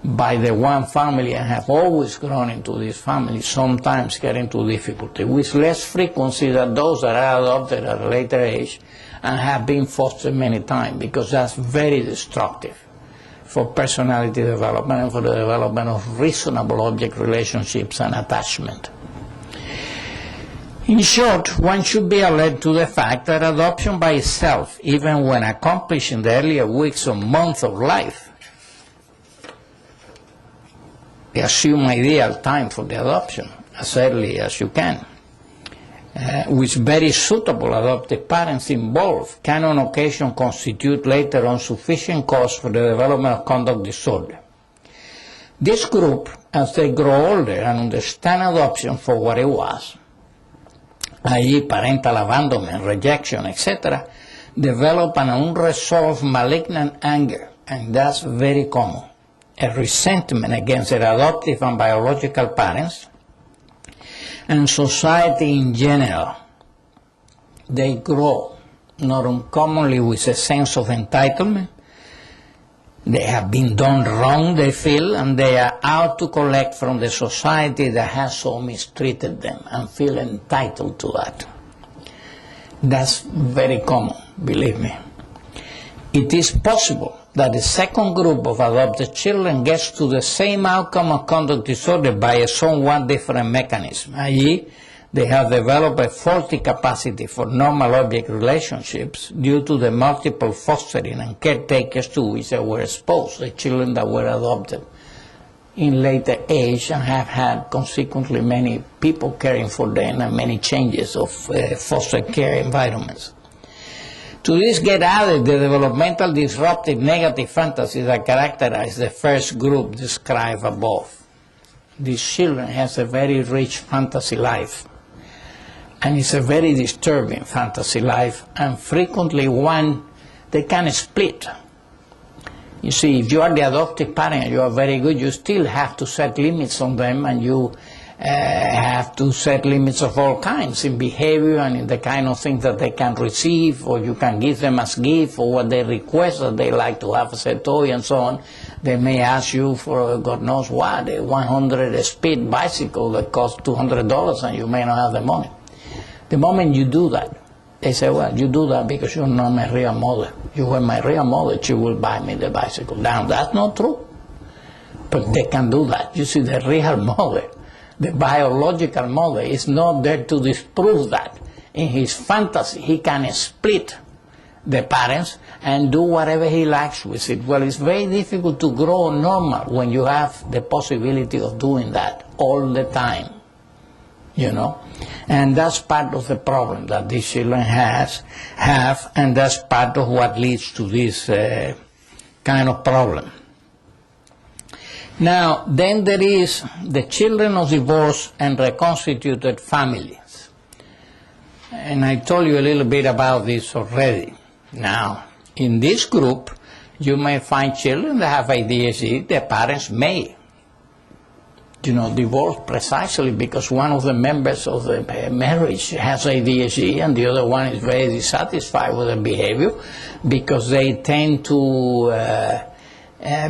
by the one family and have always grown into this family, sometimes get into difficulty, with less frequency than those that are adopted at a later age and have been fostered many times, because that's very destructive for personality development and for the development of reasonable object relationships and attachment. In short, one should be alert to the fact that adoption by itself, even when accomplished in the earlier weeks or months of life, the assumed ideal time for the adoption, as early as you can, with very suitable adoptive parents involved, can on occasion constitute later on sufficient cause for the development of conduct disorder. This group, as they grow older and understand adoption for what it was, i.e. parental abandonment, rejection, etc., develop an unresolved malignant anger, and that's very common, a resentment against their adoptive and biological parents, and society in general. They grow, not uncommonly, with a sense of entitlement. They have been done wrong, they feel, and they are out to collect from the society that has so mistreated them and feel entitled to that. That's very common, believe me. It is possible that the second group of adopted children gets to the same outcome of conduct disorder by a somewhat different mechanism, i.e., they have developed a faulty capacity for normal object relationships due to the multiple fostering and caretakers to which they were exposed, the children that were adopted in later age and have had consequently many people caring for them and many changes of foster care environments. To this get added the developmental disruptive negative fantasies that characterize the first group described above. These children have a very rich fantasy life, and it's a very disturbing fantasy life, and frequently one they can split. You see, if you are the adoptive parent, you are very good, you still have to set limits on them, and you have to set limits of all kinds in behavior and in the kind of things that they can receive, or you can give them as gift, or what they request that they like to have as a toy and so on. They may ask you for God knows what, a 100-speed bicycle that costs $200 and you may not have the money. The moment you do that, They say, well, you do that because you're not my real mother. You were my real mother, she will buy me the bicycle. Now, that's not true. But they can do that. You see, the real mother, the biological mother, is not there to disprove that. In his fantasy, he can split the parents and do whatever he likes with it. Well, it's very difficult to grow normal when you have the possibility of doing that all the time, you know. And that's part of the problem that these children have, and that's part of what leads to this kind of problem. Now, then there is the children of divorced and reconstituted families. And I told you a little bit about this already. Now, in this group, you may find children that have ADHD. Their parents may, divorce precisely because one of the members of the marriage has ADHD and the other one is very dissatisfied with the behavior because they tend to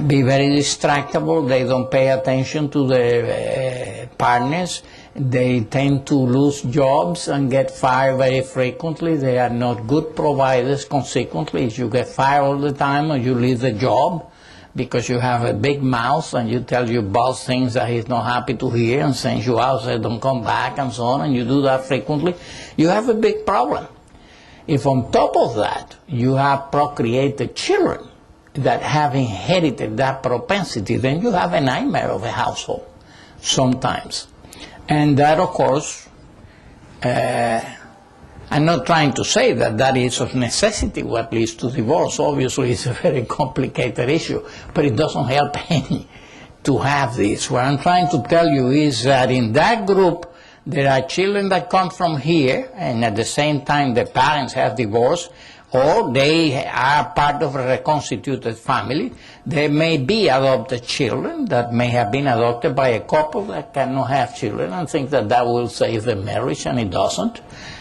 be very distractible. They don't pay attention to the partners. They tend to lose jobs and get fired very frequently. They are not good providers. Consequently, if you get fired all the time or you leave the job because you have a big mouth and you tell your boss things that he's not happy to hear and sends you out, say don't come back and so on, and you do that frequently, you have a big problem. If on top of that you have procreated children that have inherited that propensity, then you have a nightmare of a household sometimes. And that, of course, I'm not trying to say that that is of necessity what leads to divorce. Obviously, it's a very complicated issue, but it doesn't help any to have this. What I'm trying to tell you is that in that group, there are children that come from here, and at the same time the parents have divorced, or they are part of a reconstituted family. There may be adopted children that may have been adopted by a couple that cannot have children and think that that will save the marriage, and it doesn't.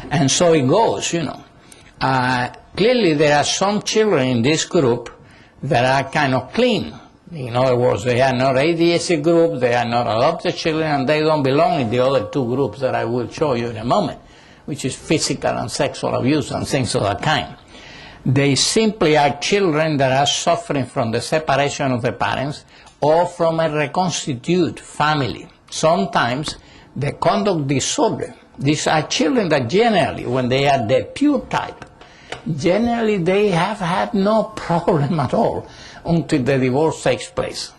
And so it goes, Clearly there are some children in this group that are kind of clean. In other words, they are not ADHD group, they are not adopted children, and they don't belong in the other two groups that I will show you in a moment, which is physical and sexual abuse and things of that kind. They simply are children that are suffering from the separation of the parents or from a reconstituted family. Sometimes the conduct disorder, these are children that generally, when they are the pure type, generally they have had no problem at all until the divorce takes place.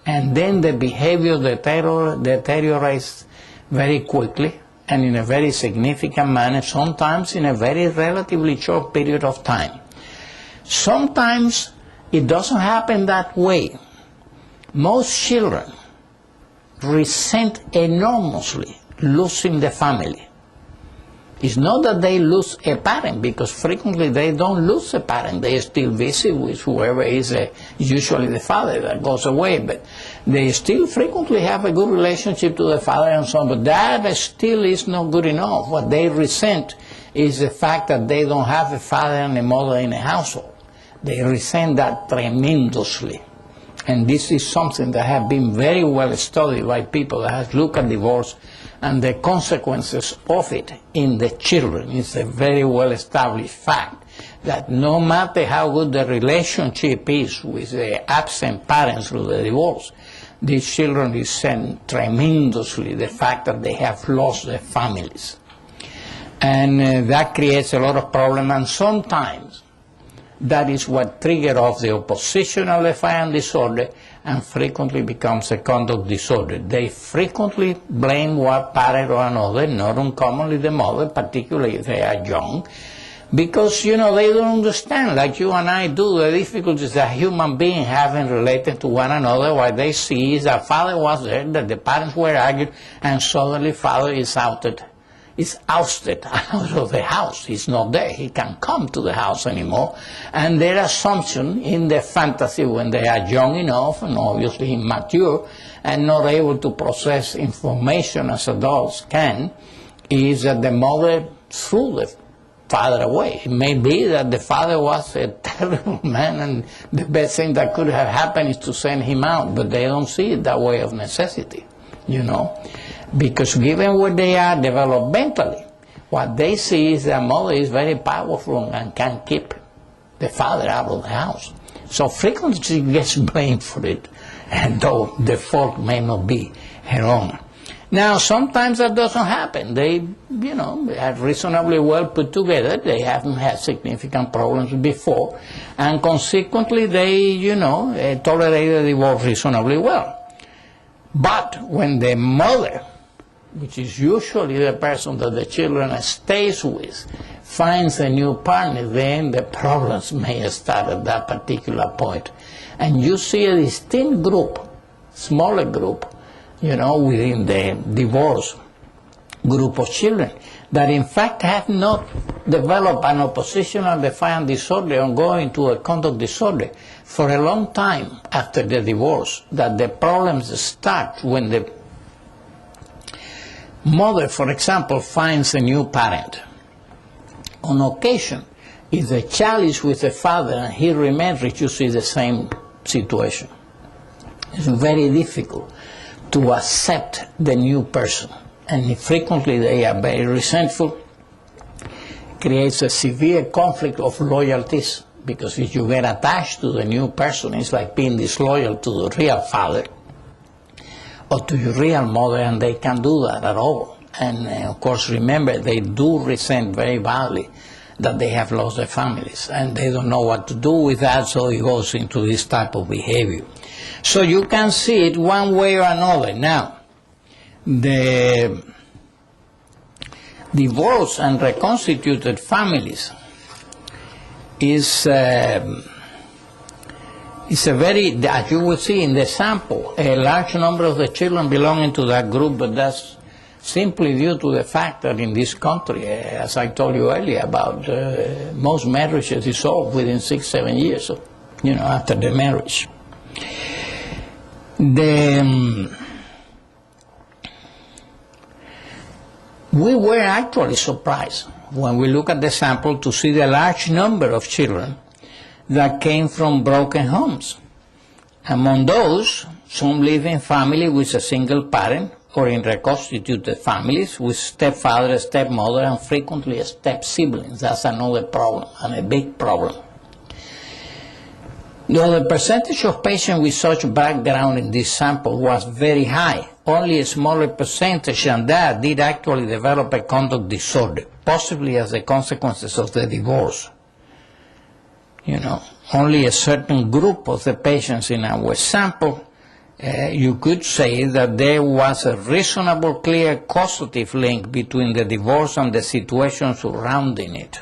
And then the behavior deteriorates very quickly and in a very significant manner, sometimes in a very relatively short period of time. Sometimes it doesn't happen that way. Most children resent enormously losing the family. It's not that they lose a parent, because frequently they don't lose a parent. They still visit with whoever is usually the father that goes away, but they still frequently have a good relationship to the father and so on, but that still is not good enough. What they resent is the fact that they don't have a father and a mother in a household. They resent that tremendously. And this is something that has been very well studied by people that have looked at divorce and the consequences of it in the children. It's a very well established fact that no matter how good the relationship is with the absent parents through the divorce, these children resent tremendously the fact that they have lost their families. And that creates a lot of problems, and sometimes that is what triggers off the oppositional defiant disorder and frequently becomes a conduct disorder. They frequently blame one parent or another, not uncommonly the mother, particularly if they are young, because, they don't understand, like you and I do, the difficulties that human beings have in relating to one another. What they see is that father was there, that the parents were arguing, and suddenly father is ousted out of the house. He's not there. He can't come to the house anymore. And their assumption in the fantasy, when they are young enough and obviously immature and not able to process information as adults can, is that the mother threw the father away. It may be that the father was a terrible man and the best thing that could have happened is to send him out, but they don't see it that way of necessity, Because given where they are developmentally, What they see is the mother is very powerful and can keep the father out of the house. So frequently she gets blamed for it, and though the fault may not be her own. Now, sometimes that doesn't happen. They, are reasonably well put together. They haven't had significant problems before, and consequently they, tolerate the divorce reasonably well. But when the mother, which is usually the person that the children stays with, finds a new partner, then the problems may start at that particular point. And you see a distinct group, smaller group, within the divorce group of children that in fact have not developed an oppositional defiant disorder or go into a conduct disorder for a long time after the divorce, that the problems start when the mother, for example, finds a new parent. On occasion, if the child is with the father and he remarries, you see the same situation. It's very difficult to accept the new person, and frequently they are very resentful. Creates a severe conflict of loyalties, because if you get attached to the new person, it's like being disloyal to the real father or to your real mother, and they can't do that at all. And of course, remember, they do resent very badly that they have lost their families, and they don't know what to do with that, so it goes into this type of behavior. So you can see it one way or another. Now, the divorced and reconstituted families is a very, as you will see in the sample, a large number of the children belonging to that group, but that's simply due to the fact that in this country, as I told you earlier, about most marriages dissolve within 6-7 years, after the marriage. We were actually surprised when we look at the sample to see the large number of children that came from broken homes. Among those, some live in family with a single parent or in reconstituted families with stepfather, stepmother, and frequently step-siblings. That's another problem, and a big problem. Though the percentage of patients with such background in this sample was very high, only a smaller percentage than that did actually develop a conduct disorder, possibly as a consequence of the divorce. Only a certain group of the patients in our sample, you could say that there was a reasonable, clear, causative link between the divorce and the situation surrounding it,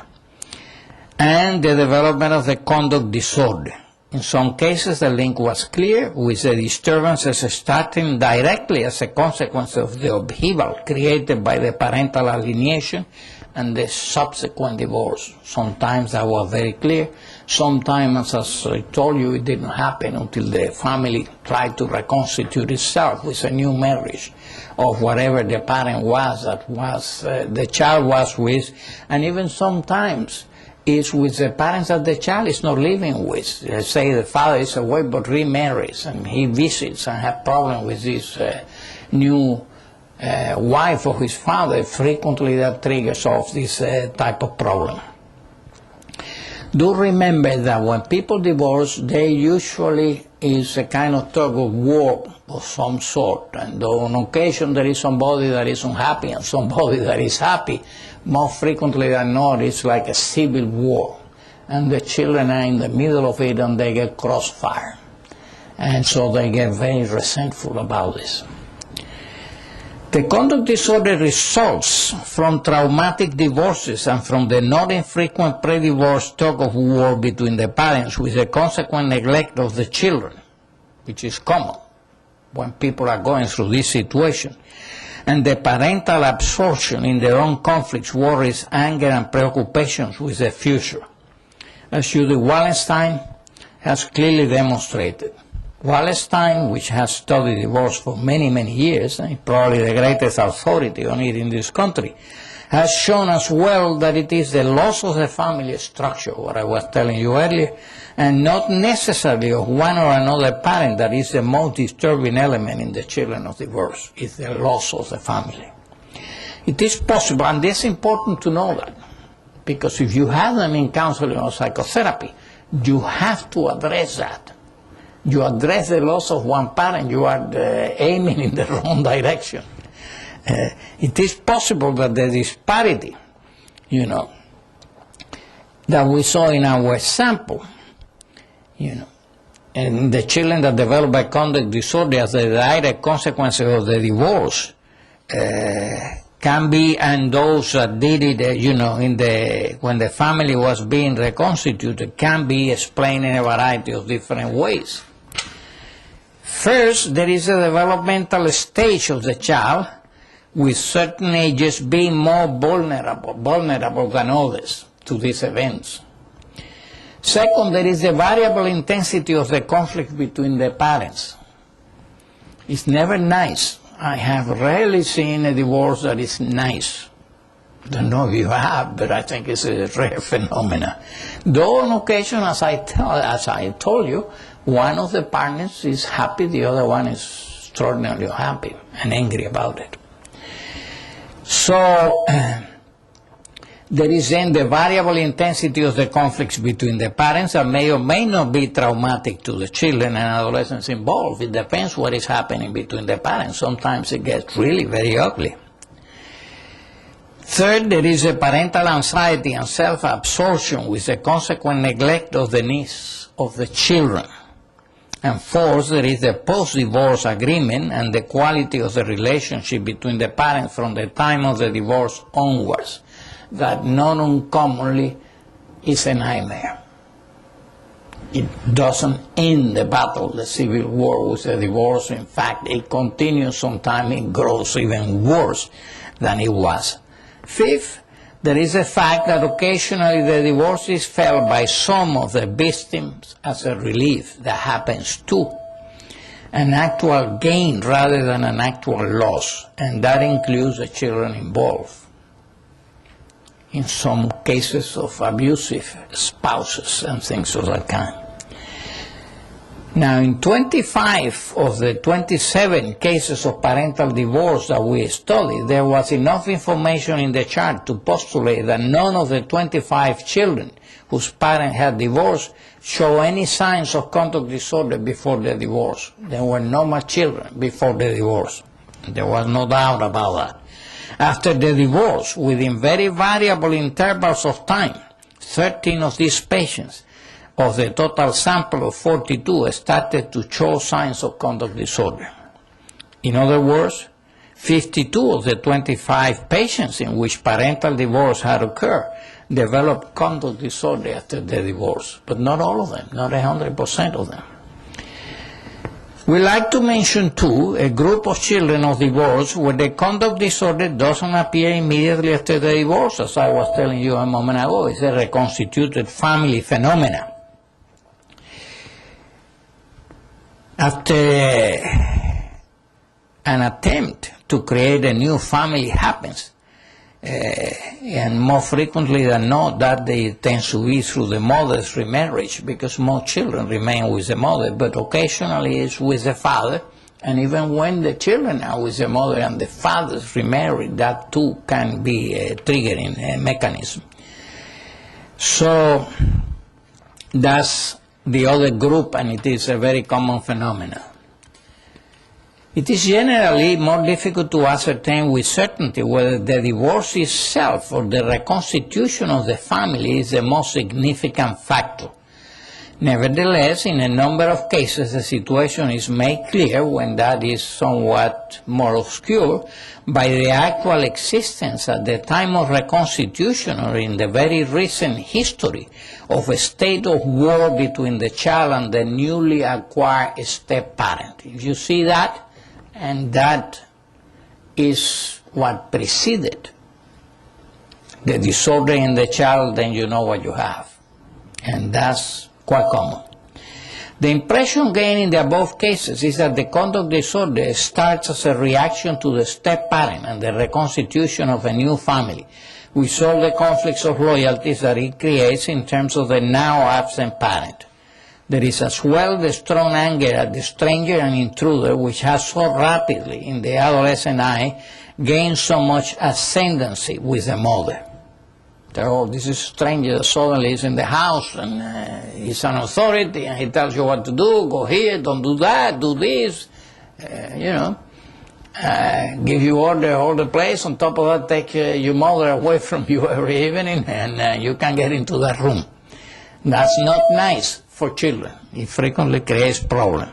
and the development of the conduct disorder. In some cases, the link was clear, with the disturbances starting directly as a consequence of the upheaval created by the parental alienation and the subsequent divorce. Sometimes that was very clear. Sometimes, as I told you, it didn't happen until the family tried to reconstitute itself with a new marriage of whatever the parent was that was the child was with, and even sometimes is with the parents that the child is not living with. Let's say the father is away but remarries, and he visits and has problems with this new wife of his father. Frequently that triggers off this type of problem. Do remember that when people divorce, there usually is a kind of tug of war of some sort, and though on occasion there is somebody that is unhappy and somebody that is happy, more frequently than not it's like a civil war, and the children are in the middle of it and they get crossfire, and so they get very resentful about this. The conduct disorder results from traumatic divorces and from the not infrequent pre-divorce tug of war between the parents, with the consequent neglect of the children, which is common when people are going through this situation, and the parental absorption in their own conflicts, worries, anger, and preoccupations with the future, as Judy Wallenstein has clearly demonstrated. Wallenstein, which has studied divorce for many, many years, and probably the greatest authority on it in this country, has shown as well that it is the loss of the family structure, what I was telling you earlier, and not necessarily of one or another parent that is the most disturbing element in the children of divorce. It's the loss of the family. It is possible, and it's important to know that, because if you have them in counseling or psychotherapy, you have to address that. You address the loss of one parent, you are aiming in the wrong direction. It is possible that the disparity, that we saw in our sample, and the children that develop a conduct disorder as a direct consequence of the divorce, can be, and those that did it, when the family was being reconstituted, can be explained in a variety of different ways. First, there is a developmental stage of the child with certain ages being more vulnerable than others to these events. Second, there is the variable intensity of the conflict between the parents. It's never nice. I have rarely seen a divorce that is nice. I don't know if you have, but I think it's a rare phenomenon. Though on occasion, as I told you, one of the partners is happy, the other one is extraordinarily unhappy and angry about it. So there is then the variable intensity of the conflicts between the parents that may or may not be traumatic to the children and adolescents involved. It depends what is happening between the parents. Sometimes it gets really very ugly. Third, there is a parental anxiety and self-absorption with the consequent neglect of the needs of the children. And fourth, there is the post-divorce agreement and the quality of the relationship between the parents from the time of the divorce onwards, that not uncommonly is a nightmare. It doesn't end the battle, the civil war with the divorce. In fact, it continues. Sometimes it grows even worse than it was. Fifth, there is the fact that occasionally the divorce is felt by some of the victims as a relief. That happens too. An actual gain rather than an actual loss, and that includes the children involved. In some cases of abusive spouses and things of that kind. Now, in 25 of the 27 cases of parental divorce that we studied, there was enough information in the chart to postulate that none of the 25 children whose parents had divorced show any signs of conduct disorder before the divorce. They were normal children before the divorce. There was no doubt about that. After the divorce, within very variable intervals of time, 13 of these patients, of the total sample of 42, started to show signs of conduct disorder. In other words, 52 of the 25 patients in which parental divorce had occurred developed conduct disorder after the divorce, but not all of them, not 100% of them. We like to mention, too, a group of children of divorce where the conduct disorder doesn't appear immediately after the divorce, as I was telling you a moment ago. It's a reconstituted family phenomenon. After an attempt to create a new family happens, and more frequently than not, that they tends to be through the mother's remarriage, because more children remain with the mother, but occasionally it's with the father, and even when the children are with the mother and the father's remarried, that too can be a triggering mechanism. So that's the other group, and it is a very common phenomenon. It is generally more difficult to ascertain with certainty whether the divorce itself or the reconstitution of the family is the most significant factor. Nevertheless, in a number of cases, the situation is made clear, when that is somewhat more obscure, by the actual existence at the time of reconstitution or in the very recent history of a state of war between the child and the newly acquired step-parent. If you see that, and that is what preceded the disorder in the child, then you know what you have. And that's quite common. The impression gained in the above cases is that the conduct disorder starts as a reaction to the step-parent and the reconstitution of a new family, with all the conflicts of loyalties that it creates in terms of the now absent parent. There is as well the strong anger at the stranger and intruder, which has so rapidly in the adolescent eye gain so much ascendancy with the mother. Oh, this is stranger suddenly is in the house and he's an authority and he tells you what to do, go here, don't do that, do this, give you order all the place. On top of that, take your mother away from you every evening and you can get into that room. That's not nice for children. It frequently creates problems.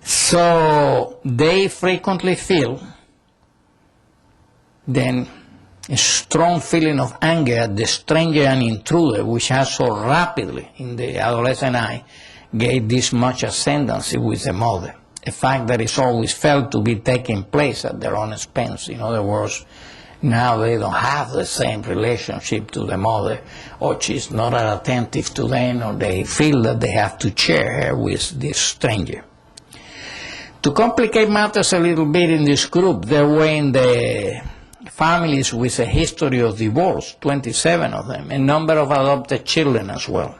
So they frequently feel then a strong feeling of anger at the stranger and intruder, which has so rapidly in the adolescent eye gained this much ascendancy with the mother, a fact that is always felt to be taking place at their own expense. In other words, now they don't have the same relationship to the mother, or she's not as attentive to them, or they feel that they have to share her with this stranger. To complicate matters a little bit in this group, there were in the families with a history of divorce, 27 of them, a number of adopted children as well.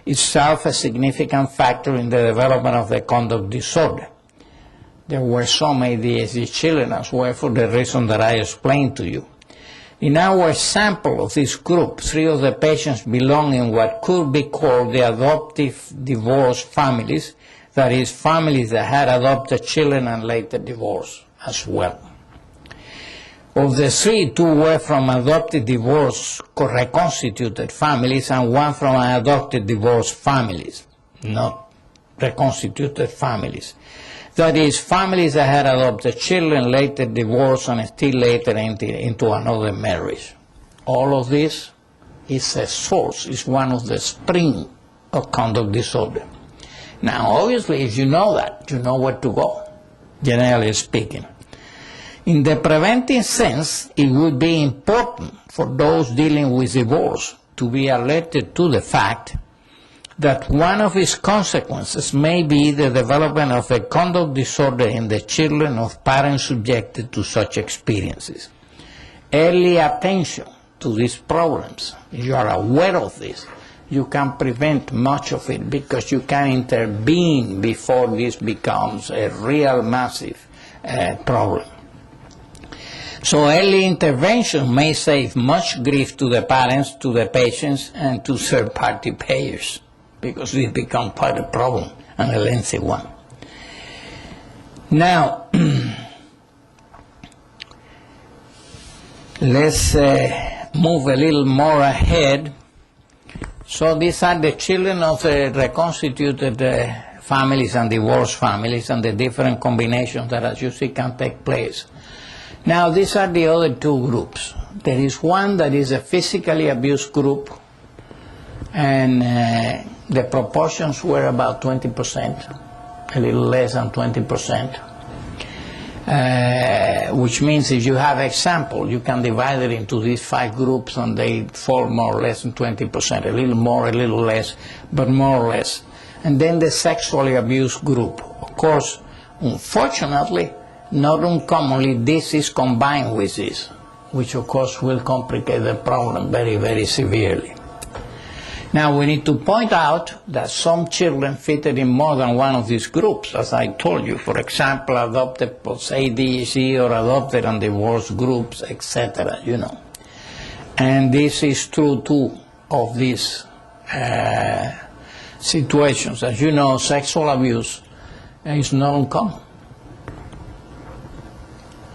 Itself a significant factor in the development of the conduct disorder. There were some ADHD children as well for the reason that I explained to you. In our sample of this group, 3 of the patients belong in what could be called the adoptive divorced families, that is, families that had adopted children and later divorced as well. Of the 3, 2 were from adopted divorced reconstituted families and 1 from adopted divorced families, not reconstituted families. That is, families that had adopted children, later divorced, and still later into another marriage. All of this is a source, is one of the springs of conduct disorder. Now, obviously, if you know that, you know where to go, generally speaking. In the preventive sense, it would be important for those dealing with divorce to be alerted to the fact that one of its consequences may be the development of a conduct disorder in the children of parents subjected to such experiences. Early attention to these problems, if you are aware of this, you can prevent much of it because you can intervene before this becomes a real massive problem. So early intervention may save much grief to the parents, to the patients, and to third-party payers, because it becomes quite a problem, and a lengthy one. Now, let's move a little more ahead. So these are the children of the reconstituted families and divorced families and the different combinations that, as you see, can take place. Now, these are the other 2 groups. There is one that is a physically abused group, and the proportions were about 20%, a little less than 20%, which means if you have example, you can divide it into these 5 groups and they fall more or less than 20%, a little more, a little less, but more or less. And then the sexually abused group. Of course, unfortunately, not uncommonly, this is combined with this, which of course will complicate the problem very, very severely. Now, we need to point out that some children fitted in more than one of these groups, as I told you. For example, adopted post-ADHD or adopted and divorced groups, etc., And this is true, too, of these situations. As you know, sexual abuse is not uncommon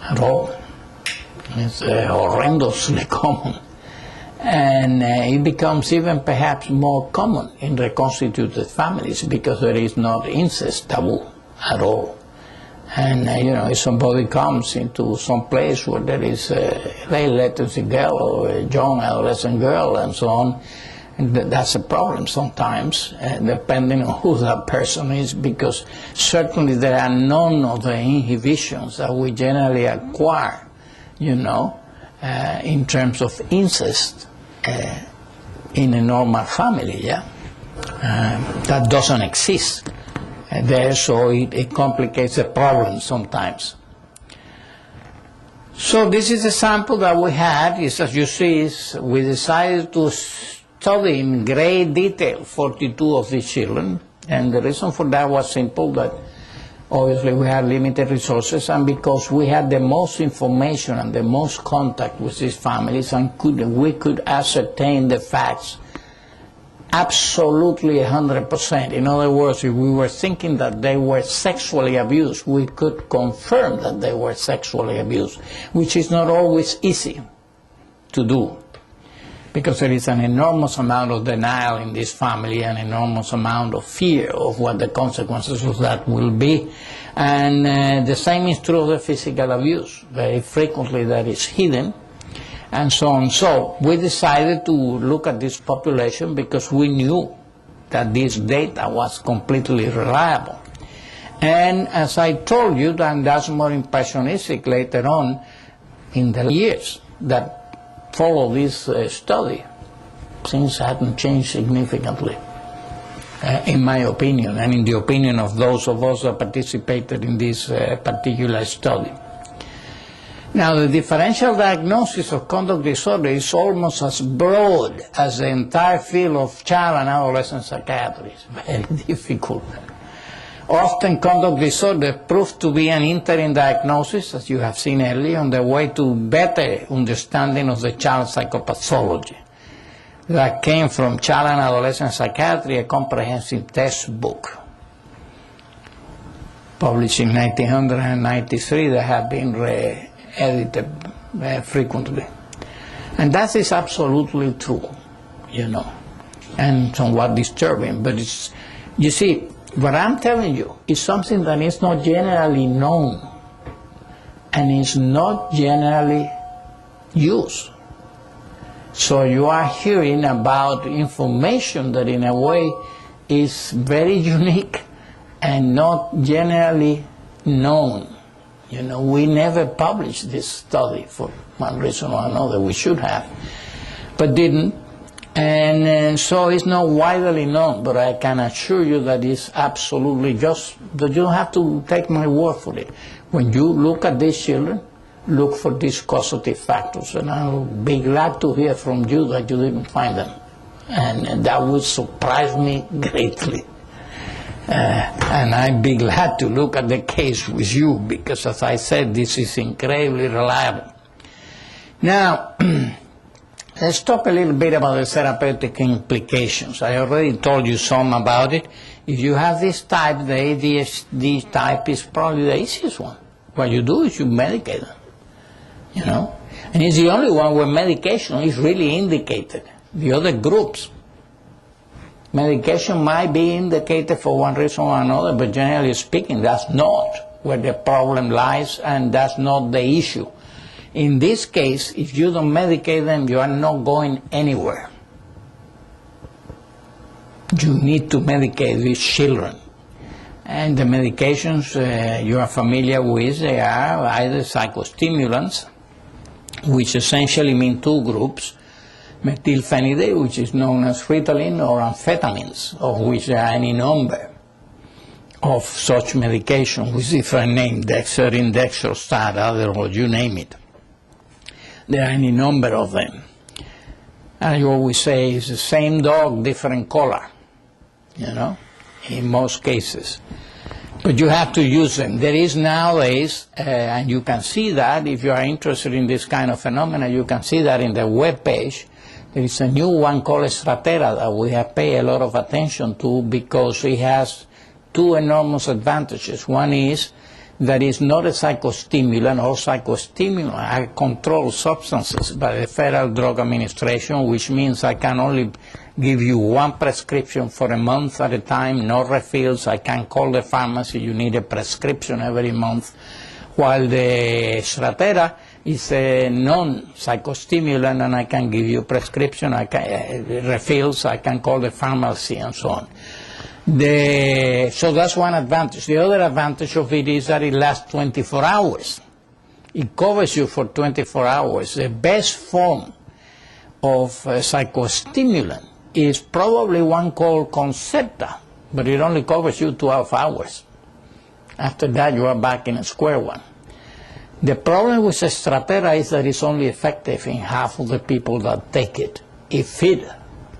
at all. It's horrendously common. And it becomes even perhaps more common in reconstituted families because there is not incest taboo at all. And, if somebody comes into some place where there is a late latency girl or a young adolescent girl and so on, and that's a problem sometimes, depending on who that person is, because certainly there are none of the inhibitions that we generally acquire, in terms of incest in a normal family, that doesn't exist there, so it complicates the problem sometimes. So this is a sample that we had. As you see, we decided to study in great detail 42 of these children, and the reason for that was simple, that Obviously, we had limited resources, and because we had the most information and the most contact with these families, and we could ascertain the facts absolutely 100%. In other words, if we were thinking that they were sexually abused, we could confirm that they were sexually abused, which is not always easy to do, because there is an enormous amount of denial in this family, an enormous amount of fear of what the consequences of that will be. And the same is true of the physical abuse. Very frequently that is hidden, and so on. So we decided to look at this population because we knew that this data was completely reliable. And as I told you, and that's more impressionistic later on in the years that follow this study, things hadn't changed significantly, in my opinion, and in the opinion of those of us that participated in this particular study. Now, the differential diagnosis of conduct disorder is almost as broad as the entire field of child and adolescent psychiatry. It's very difficult. Often conduct disorder proved to be an interim diagnosis, as you have seen earlier, on the way to better understanding of the child psychopathology. That came from Child and Adolescent Psychiatry, a comprehensive textbook published in 1993 that have been re-edited frequently. And that is absolutely true, you know, and somewhat disturbing. But it's, you see, what I'm telling you is something that is not generally known and is not generally used. So you are hearing about information that in a way is very unique and not generally known. You know, we never published this study for one reason or another. We should have, but didn't. And so it's not widely known, but I can assure you that it's absolutely just, that you don't have to take my word for it. When you look at these children, look for these causative factors, and I'll be glad to hear from you that you didn't find them. And that would surprise me greatly. And I'd be glad to look at the case with you, because as I said, this is incredibly reliable. Now, let's talk a little bit about the therapeutic implications. I already told you some about it. If you have this type, the ADHD type is probably the easiest one. What you do is you medicate them, you know. And it's the only one where medication is really indicated. The other groups, medication might be indicated for one reason or another, but generally speaking, that's not where the problem lies, and that's not the issue. In this case, if you don't medicate them, you are not going anywhere. You need to medicate these children. And the medications you are familiar with, they are either psychostimulants, which essentially mean two groups, methylphenidate, which is known as Ritalin, or amphetamines, of which there are any number of such medication with different names, Dexerin, Dextrostat, Adderall, you name it. There are any number of them. And you always say it's the same dog, different color, you know, in most cases. But you have to use them. There is nowadays, and you can see that if you are interested in this kind of phenomena, you can see that in the web page. There is a new one called Stratera that we have paid a lot of attention to, because it has two enormous advantages. One is that it's not a psychostimulant. All psychostimulants are controlled substances by the Federal Drug Administration, which means I can only give you one prescription for a month at a time, no refills. I can call the pharmacy, you need a prescription every month. While the Stratera is a non-psychostimulant, and I can give you prescription, refills, I can call the pharmacy, and so on. So that's one advantage. The other advantage of it is that it lasts 24 hours. It covers you for 24 hours. The best form of psychostimulant is probably one called Concepta, but it only covers you 12 hours. After that, you are back in a square one. The problem with Stratera is that it's only effective in half of the people that take it. If it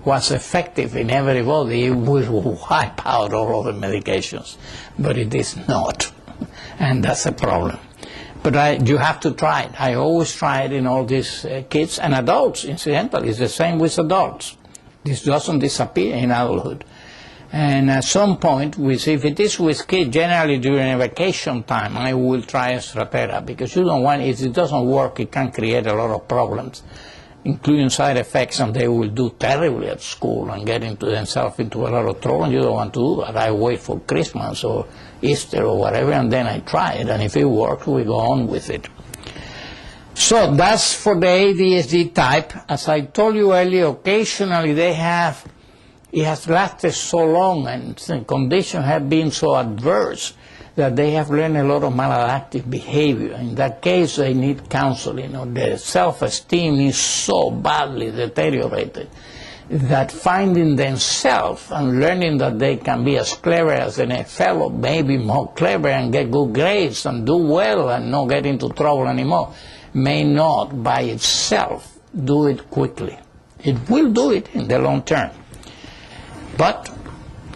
was effective in everybody, it would wipe out all of the medications, but it is not. And that's a problem. But you have to try it. I always try it in all these kids and adults, incidentally. It's the same with adults. This doesn't disappear in adulthood. And at some point, if it is with kids, generally during vacation time, I will try extra therapy, because you don't want, if it doesn't work, it can create a lot of problems, including side effects, and they will do terribly at school and get themselves into a lot of trouble, and you don't want to do that. I wait for Christmas or Easter or whatever, and then I try it, and if it works, we go on with it. So that's for the ADHD type. As I told you earlier, occasionally it has lasted so long and the conditions have been so adverse that they have learned a lot of maladaptive behavior. In that case, they need counseling, or their self-esteem is so badly deteriorated that finding themselves and learning that they can be as clever as the next fellow, maybe more clever and get good grades and do well and not get into trouble anymore, may not by itself do it quickly. It will do it in the long term. But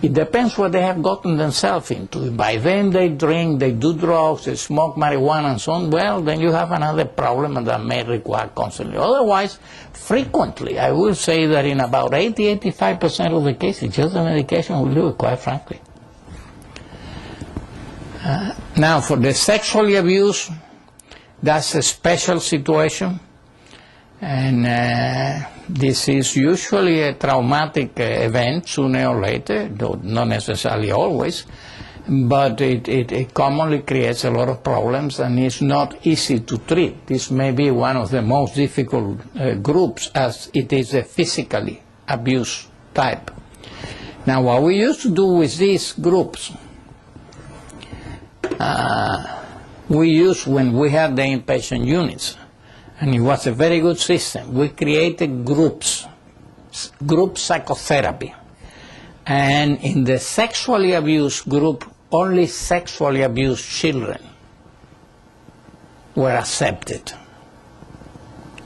it depends what they have gotten themselves into. By then they drink, they do drugs, they smoke marijuana and so on, well, then you have another problem that may require counseling. Otherwise, frequently, I will say that in about 80-85% of the cases, just the medication will do it, quite frankly. Now, for the sexually abused, that's a special situation. And this is usually a traumatic event sooner or later, though not necessarily always, but it commonly creates a lot of problems and is not easy to treat. This may be one of the most difficult groups, as it is a physically abused type. Now, what we used to do with these groups, we used when we had the inpatient units, and it was a very good system. We created groups, group psychotherapy. And in the sexually abused group, only sexually abused children were accepted.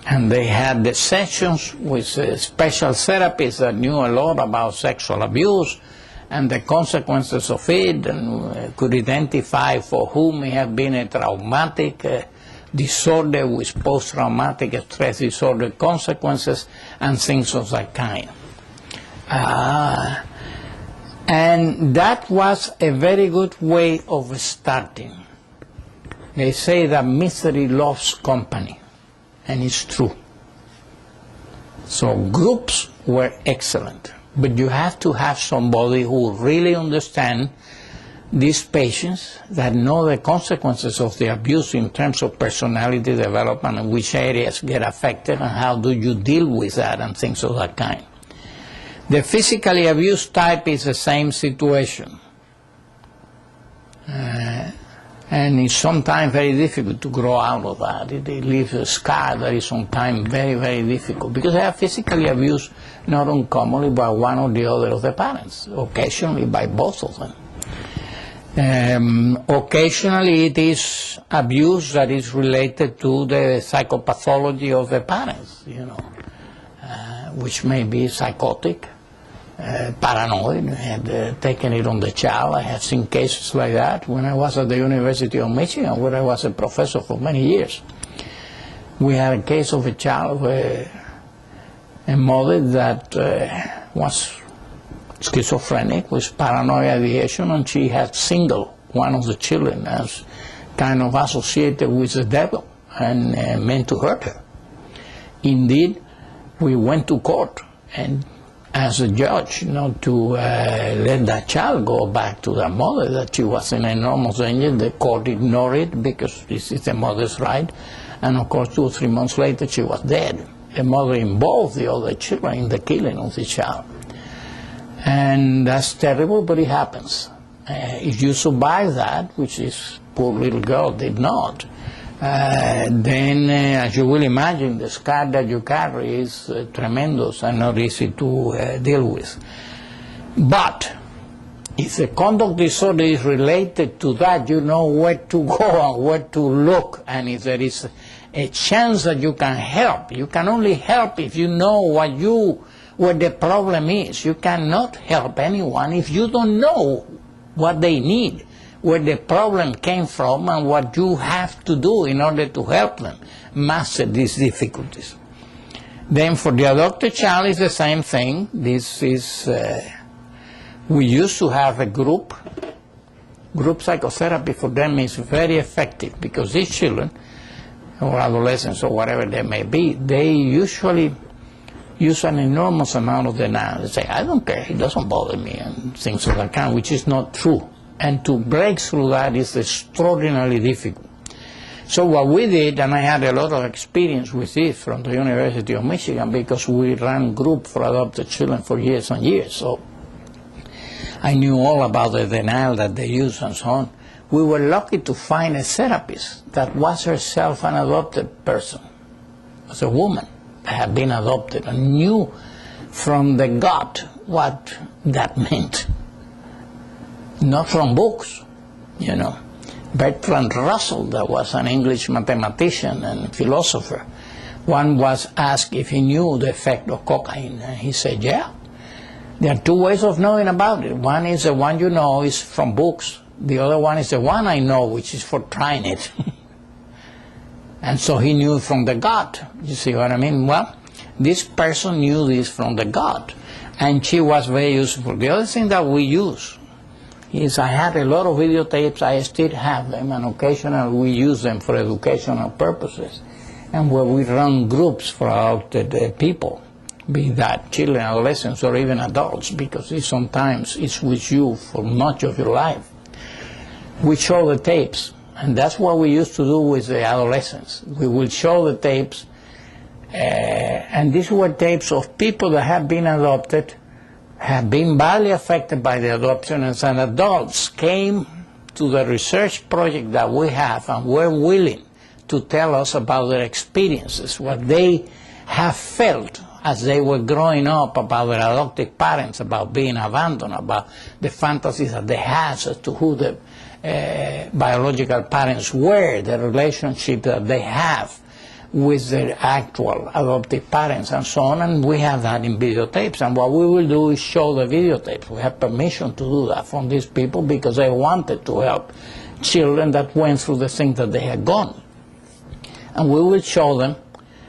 And they had the sessions with special therapists that knew a lot about sexual abuse and the consequences of it, and could identify for whom it had been a traumatic disorder with post-traumatic stress disorder consequences and things of that kind. And that was a very good way of starting. They say that misery loves company, and it's true. So groups were excellent, but you have to have somebody who really understands these patients, that know the consequences of the abuse in terms of personality development and which areas get affected and how do you deal with that and things of that kind. The physically abused type is the same situation. And it's sometimes very difficult to grow out of that. It leaves a scar that is sometimes very, very difficult, because they are physically abused not uncommonly by one or the other of the parents, occasionally by both of them. Occasionally it is abuse that is related to the psychopathology of the parents, which may be psychotic, paranoid, had taken it on the child. I have seen cases like that when I was at the University of Michigan, where I was a professor for many years. We had a case of a child, a mother that was schizophrenic with paranoid ideation, and she had singled one of the children as kind of associated with the devil and meant to hurt her. Indeed, we went to court and asked the judge not to let that child go back to the mother, that she was in enormous danger. The court ignored it because this is the mother's right, and of course 2 or 3 months later she was dead. The mother involved the other children in the killing of the child. And that's terrible, but it happens. If you survive that, which this poor little girl did not, then, as you will imagine, the scar that you carry is tremendous and not easy to deal with. But if the conduct disorder is related to that, you know where to go and where to look, and if there is a chance that you can help. You can only help if you know what the problem is. You cannot help anyone if you don't know what they need, where the problem came from and what you have to do in order to help them master these difficulties. Then for the adopted child, it's the same thing. This is, we used to have a group psychotherapy for them is very effective because these children, or adolescents or whatever they may be, they usually use an enormous amount of denial. They say, I don't care, it doesn't bother me, and things of that kind, which is not true. And to break through that is extraordinarily difficult. So what we did, and I had a lot of experience with this from the University of Michigan because we ran groups for adopted children for years and years. So I knew all about the denial that they use and so on. We were lucky to find a therapist that was herself an adopted person. It was a woman that had been adopted and knew from the gut what that meant. Not from books, you know. Bertrand Russell, that was an English mathematician and philosopher, one was asked if he knew the effect of cocaine, and he said, yeah. There are two ways of knowing about it. One is the one you know is from books. The other one is the one I know, which is for trying it. And so he knew from the gut. You see what I mean? Well, this person knew this from the gut, and she was very useful. The other thing that we use is I had a lot of videotapes. I still have them, and occasionally we use them for educational purposes. And where we run groups for adopted people, be that children, adolescents, or even adults, because sometimes it's with you for much of your life. We show the tapes, and that's what we used to do with the adolescents. We will show the tapes, and these were tapes of people that have been adopted, have been badly affected by the adoption, and some adults came to the research project that we have and were willing to tell us about their experiences, what they have felt as they were growing up about their adoptive parents, about being abandoned, about the fantasies that they had as to who the biological parents were, the relationship that they have with their actual adoptive parents and so on, and we have that in videotapes. And what we will do is show the videotapes. We have permission to do that from these people because they wanted to help children that went through the things that they had gone. And we will show them,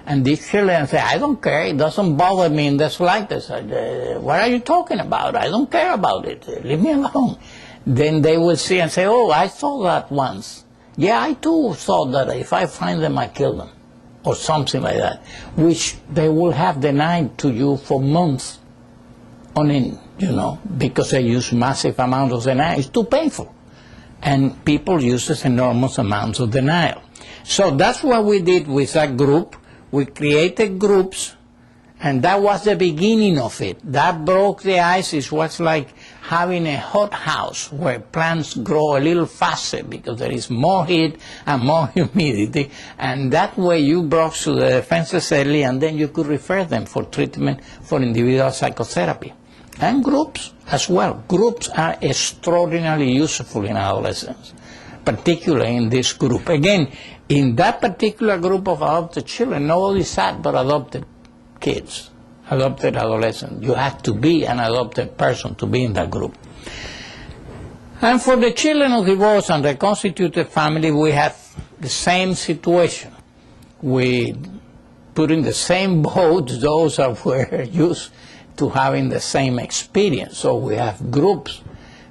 and these children say, I don't care, it doesn't bother me in the slightest. What are you talking about? I don't care about it. Leave me alone. Then they will see and say, oh, I saw that once. Yeah, I too thought that if I find them, I kill them. Or something like that, which they will have denied to you for months on end, you know, because they use massive amounts of denial. It's too painful. And people use enormous amounts of denial. So that's what we did with that group. We created groups, and that was the beginning of it. That broke the ice. It was like having a hothouse where plants grow a little faster because there is more heat and more humidity, and that way you broke through the defenses early, and then you could refer them for treatment for individual psychotherapy. And groups as well. Groups are extraordinarily useful in adolescents, particularly in this group. Again, in that particular group of adopted children, nobody sat but adopted kids, adopted adolescents. You have to be an adopted person to be in that group. And for the children of divorce and reconstituted family, we have the same situation. We put in the same boat those that were used to having the same experience. So we have groups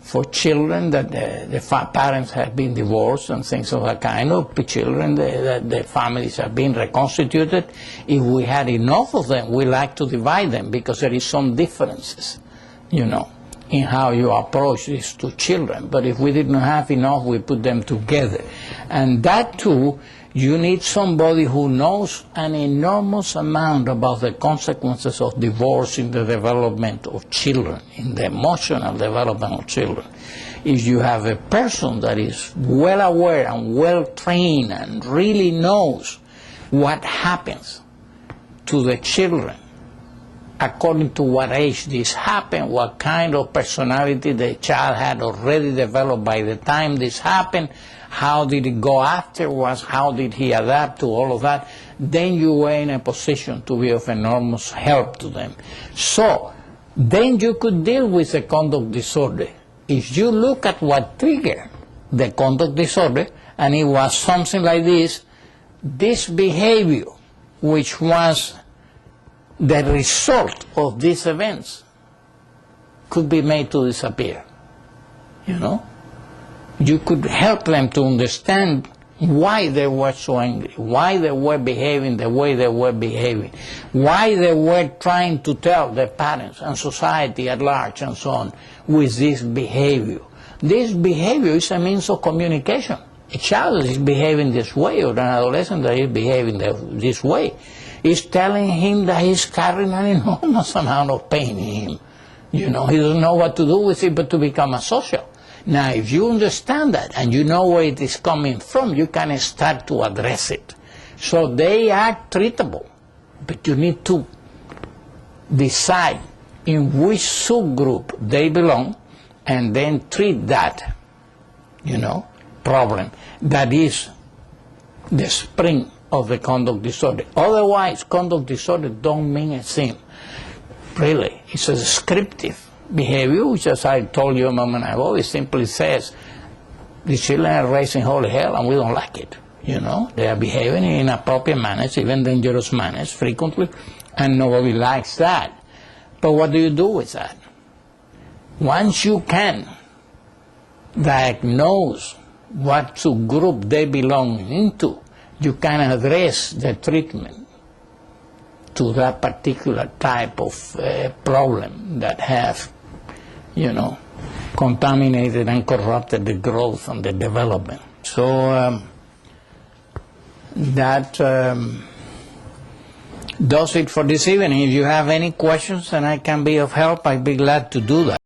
for children that the parents have been divorced and things of that kind, of children that the families have been reconstituted. If we had enough of them, we like to divide them because there is some differences, you know, in how you approach these two children. But if we didn't have enough, we put them together. And that too, you need somebody who knows an enormous amount about the consequences of divorce in the development of children, in the emotional development of children. If you have a person that is well aware and well trained and really knows what happens to the children, according to what age this happened, what kind of personality the child had already developed by the time this happened, how did it go afterwards, how did he adapt to all of that, then you were in a position to be of enormous help to them. So then you could deal with the conduct disorder. If you look at what triggered the conduct disorder, and it was something like this. This behavior, which was the result of these events, could be made to disappear. You know? You could help them to understand why they were so angry, why they were behaving the way they were behaving, why they were trying to tell their parents and society at large and so on with this behavior. This behavior is a means of communication. A child is behaving this way, or an adolescent that is behaving this way, is telling him that he's carrying an enormous amount of pain in him. You know, he doesn't know what to do with it but to become asocial. Now, if you understand that and you know where it is coming from, you can start to address it. So they are treatable, but you need to decide in which subgroup they belong and then treat that, you know, problem that is the spring of the conduct disorder. Otherwise, conduct disorder don't mean a thing. Really, it's a descriptive behavior, which, as I told you a moment ago, it simply says the children are raising holy hell and we don't like it. You know, they are behaving in inappropriate manners, even dangerous manners frequently, and nobody likes that. But what do you do with that? Once you can diagnose what subgroup they belong into, you can address the treatment to that particular type of problem that have, you know, contaminated and corrupted the growth and the development. So that does it for this evening. If you have any questions and I can be of help, I'd be glad to do that.